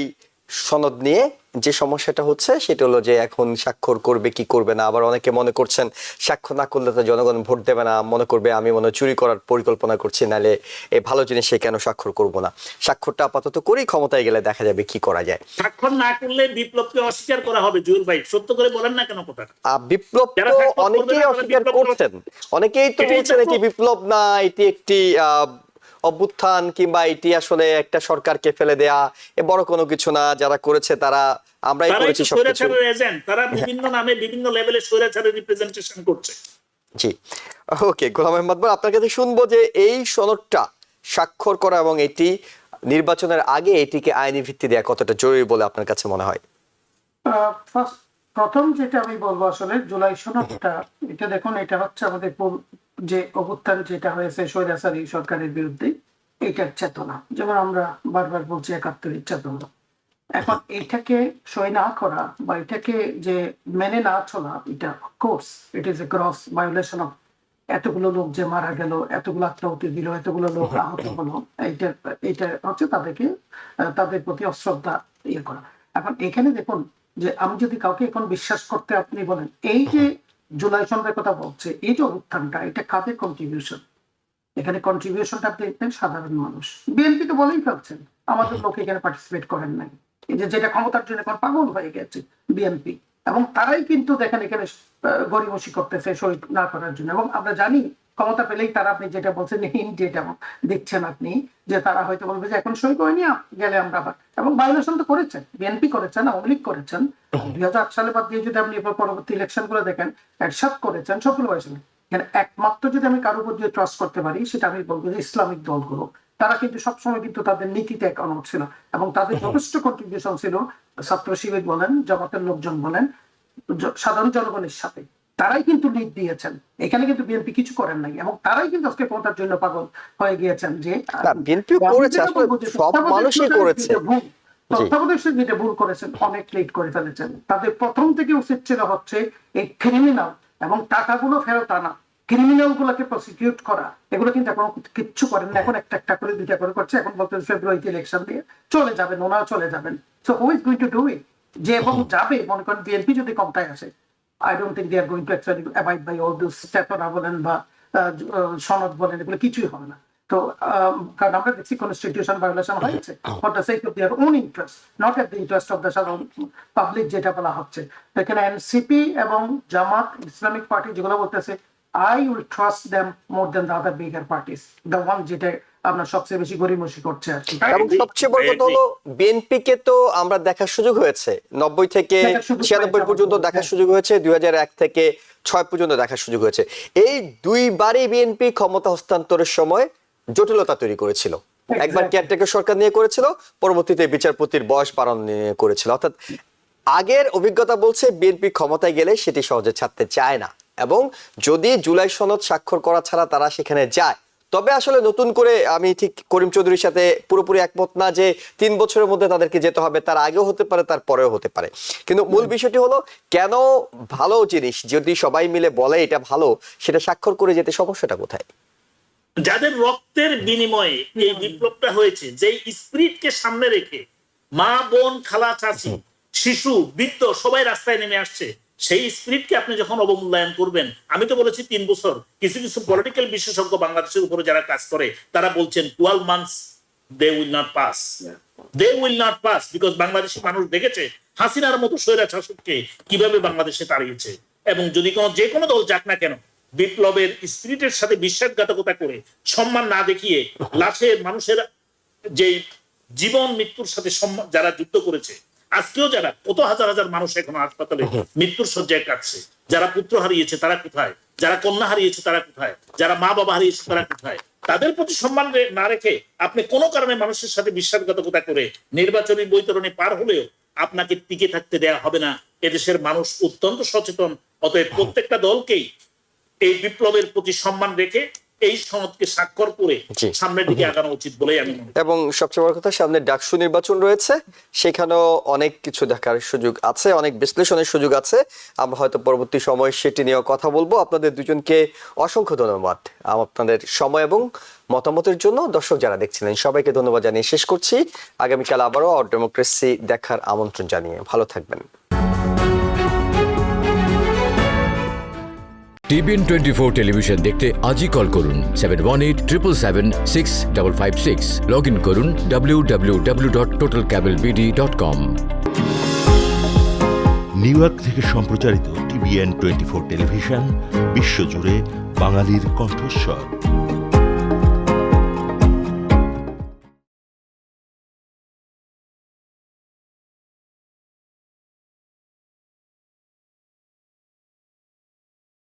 সনদ নিয়ে যে সমস্যাটা হচ্ছে সেটা হলো যে এখন স্বাক্ষর করবে কি করবে না, আবার অনেকে মনে করছেন স্বাক্ষর না করলে তো জনগণ ভোট দেবে না, মনে করবে আমি মনে চুরি করার পরিকল্পনা করছি, নাহলে এই ভালো জিনিসে কেন স্বাক্ষর করব না। স্বাক্ষরটা আপাতত করেই ক্ষমতায় গেলে দেখা যাবে কি করা যায়। স্বাক্ষর না করলে বিপ্লবকে অস্বীকার করা হবে। জুয়েল ভাই সত্য করে বলেন না কেন কথা? বিপ্লব তো অনেকেই অস্বীকার করছেন, অনেকেই তো বলছেন এটি বিপ্লব না, এটি একটি অভ্যুত্থান, কিংবা এটি আসলে একটা সরকারকে ফেলে দেয়া, এ বড় কোনো কিছু না, যারা করেছে তারা আমরাই করেছি সবকিছু। তারা বিভিন্ন নামে বিভিন্ন লেভেলে স্বৈরাচারের রিপ্রেজেন্টেশন করছে। জি, ওকে গোলাম আহমদ আপনার কাছে শুনবো যে এই সনদটা স্বাক্ষর করা এবং এটি নির্বাচনের আগে এটিকে আইনি ভিত্তি দেয়া কতটা জরুরি বলে আপনার কাছে মনে হয়? প্রথম যেটা আমি বলবো, আসলে জুলাই সনদটা, এটা দেখুন, এটা হচ্ছে আমাদের যে অভ্যুত্থান যেটা হয়েছে স্বৈরাচারী সরকারের বিরুদ্ধে, এটার চেতনা। যেমন আমরা বারবার বলছি 71-এর চেতনা। এখন এটাকে সই না করা বা এটাকে যে মেনে না চলা, এটা course it is a gross violation of, এতগুলো লোক যে মারা গেল, এতগুলো আত্মাহুতি দিল, এতগুলো লোক আহত হলো, এটা হচ্ছে তাদেরকে তাদের প্রতি অশ্রদ্ধা ইয়ে করা। এখন এখানে দেখুন যে আমি যদি কাউকে এখন বিশ্বাস করতে আপনি বলেন, এই যে জুলাই সনদের কথা বলছে, এই যে অভ্যুত্থানটা, এটা কাদের কন্ট্রিবিউশন? এখানে কন্ট্রিবিউশনটা আপনি দেখবেন সাধারণ মানুষ। বিএনপি তো বলেই ফেলছেন আমাদের লোক এখানে পার্টিসিপেট করেন নাই, এই যে যেটা ক্ষমতার জন্য এখন পাগল হয়ে গেছে বিএনপি, এবং তারাই কিন্তু দেখেন এখানে গরিমসি করতেছে সই না করার জন্য। এবং আমরা জানি ক্ষমতা পেলেই তারা, আপনি যেটা বলছেন হিন্ট যেটা দেখছেন আপনি, যে তারা হয়তো বলবে যে এখন সই করেনি গেলে আমরা আবার, এবং ভায়োলেশন তো করেছেন, বিএনপি করেছেন, আওয়ামী লীগ করেছেন, 2008 সালে বাদ দিয়ে যদি আপনি পরবর্তী ইলেকশন গুলো দেখেন, এরশাদ করেছেন, সবগুলো হয়েছেন। একমাত্র যদি আমি কারোর উপর দিয়ে ট্রাস্ট করতে পারি, সেটা আমি বলবো যে ইসলামিক দলগুলো, তারা কিন্তু সবসময় কিন্তু তাদের নীতিতে একমত ছিল এবং তাদের যথেষ্ট কন্ট্রিবিউশন ছিল, ছাত্র শিবির বলেন, জামাতের লোকজন বলেন, সাধারণ জনগণের সাথে তারাই কিন্তু লিড দিয়েছেন। এখানে কিন্তু বিএনপি কিছু করেন নাই, এবং তারাই কিন্তু আজকে ক্ষমতার জন্য পাগল হয়ে গিয়েছেন। যে বিএনপি করেছে, আসলে সব মানুষই করেছে, তত্ত্বাবধায়ক যেটা ভুল করেছেন, অনেক লেট করে ফেলেছেন। তাদের প্রথম থেকে উচিত ছিল হচ্ছে এই ক্রিমিনাল এবং টাকাগুলো ফেরত আনা, ক্রিমিনাল গুলোকে প্রসিকিউট করা, এগুলো কিন্তু এখন কিচ্ছু করেন না। এখন একটা করে দুইটা করে করছে। এখন বলতে ফেব্রুয়ারিতে ইলেকশন দিয়ে চলে যাবেন, ওনারা চলে যাবেন। So who is going to do ইট? যে এবং যাবে, মনে করেন বিএনপি যদি ক্ষমতায় আসে, I don't think they are going to actually abide by all this চেতনা বলেন বা সনদ বলেন, এগুলো কিছুই হবে না। তো কারণ আমরা দেখছি কনস্টিটিউশন ভায়োলেশন হয়েছে for the sake of their own interest, not at the interest of the সাধারণ পাবলিক, যেটা বলা হচ্ছে। এখানে এনসিপি এবং জামাত, ইসলামিক পার্টি যেগুলো বলতেছে, I will trust them more than the other bigger parties, the one যেটা আপনার সবচেয়ে বেশি গরিমসি করছে আর কি। এবং সবচেয়ে বড় কথা হলো বিএনপি কে তো আমরা দেখার সুযোগ হয়েছে, 90 থেকে 96 পর্যন্ত দেখার সুযোগ হয়েছে, 2001 থেকে 6 পর্যন্ত দেখার সুযোগ হয়েছে। এই দুইবারই বিএনপি ক্ষমতা হস্তান্তরের সময় জটিলতা তৈরি করেছিল। একবার কেয়ারটেকার সরকার নিয়ে করেছিল, পরবর্তীতে বিচারপতির বয়স বাড়ানো নিয়ে করেছিল। অর্থাৎ আগের অভিজ্ঞতা বলছে বিএনপি ক্ষমতায় গেলে সেটি সহজে ছাড়তে চায় না, এবং যদি জুলাই সনদ স্বাক্ষর করা ছাড়া তারা সেখানে যায়, তবে আসলে নতুন করে আমি ঠিক করিম চৌধুরীর সাথে পুরোপুরি একমত না যে 3 বছরের মধ্যে তাদেরকে যেতে হবে, তার আগেও হতে পারে, তার পরেও হতে পারে। কিন্তু মূল বিষয়টি হলো, কেন ভালো জিনিস যদি সবাই মিলে বলে এটা ভালো, সেটা স্বাক্ষর করে যেতে সমস্যাটা কোথায়? যাদের রক্তের বিনিময়ে এই বিপ্লবটা হয়েছে, যে স্পিরিটকে সামনে রেখে মা, বোন, খালা, চাচি, শিশু, বৃদ্ধ সবাই রাস্তায় নেমে আসছে, সেই স্পিরিটকে আপনি যখন অবমূল্যায়ন করবেন, আমি তো বলেছি 3 বছর, কিছু কিছু পলিটিক্যাল বিশেষজ্ঞ বাংলাদেশের উপরে যারা কাজ করে তারা বলছেন 12 months they will not pass. They will not pass because বাংলাদেশের মানুষ দেখেছে হাসিনার মতো স্বৈরাচার শাসককে কিভাবে বাংলাদেশে তাড়িয়েছে। এবং যদি যে কোনো দল যাক না কেন, বিপ্লবের স্পিরিটের সাথে বিশ্বাসঘাতকতা করে সম্মান না দেখিয়ে লাশের মানুষের যে জীবন মৃত্যুর সাথে যারা যুদ্ধ করেছে, আজকেও যারা কত হাজার হাজার মানুষ এখন হাসপাতালে মৃত্যুর শয্যায় কাটছে, যারা পুত্র হারিয়েছে তারা কোথায়, যারা কন্যা হারিয়েছে তারা কোথায়, যারা মা বাবা হারিয়েছে তারা কোথায়, তাদের প্রতি সম্মান না রেখে আপনি কোনো কারণে মানুষের সাথে বিশ্বাসঘাতকতা করে নির্বাচনী বৈতরণী পার হলেও আপনাকে টিকে থাকতে দেয়া হবে না। এদেশের মানুষ অত্যন্ত সচেতন। অতএব প্রত্যেকটা দলকেই এই বিপ্লবের প্রতি সম্মান রেখে এই সনদকে স্বাক্ষর করে সামনের দিকে আগানো উচিত বলেই আমি মনে করি। এবং সবচেয়ে বড় কথা, সামনে ডাকসু নির্বাচন রয়েছে, সেখানেও অনেক কিছু দেখার সুযোগ আছে, অনেক বিশ্লেষণের সুযোগ আছে। আমরা হয়তো পরবর্তী সময়ে সেটি নিয়েও কথা বলবো। আপনাদের দুজনকে অসংখ্য ধন্যবাদ আপনাদের সময় এবং মতামতের জন্য। দর্শক যারা দেখছিলেন সবাইকে ধন্যবাদ জানিয়ে শেষ করছি। আগামীকাল আবারও আওয়ার ডেমোক্রেসি দেখার আমন্ত্রণ জানিয়ে ভালো থাকবেন। TBN 24 টেলিভিশন দেখতে আজই কল করুন 7187776556। লগ ইন করুন www.totalcablebd.com। নিউ ইয়র্ক থেকে সম্প্রচারিত TBN 24 টেলিভিশন বিশ্বজুড়ে বাঙালির কণ্ঠস্বর।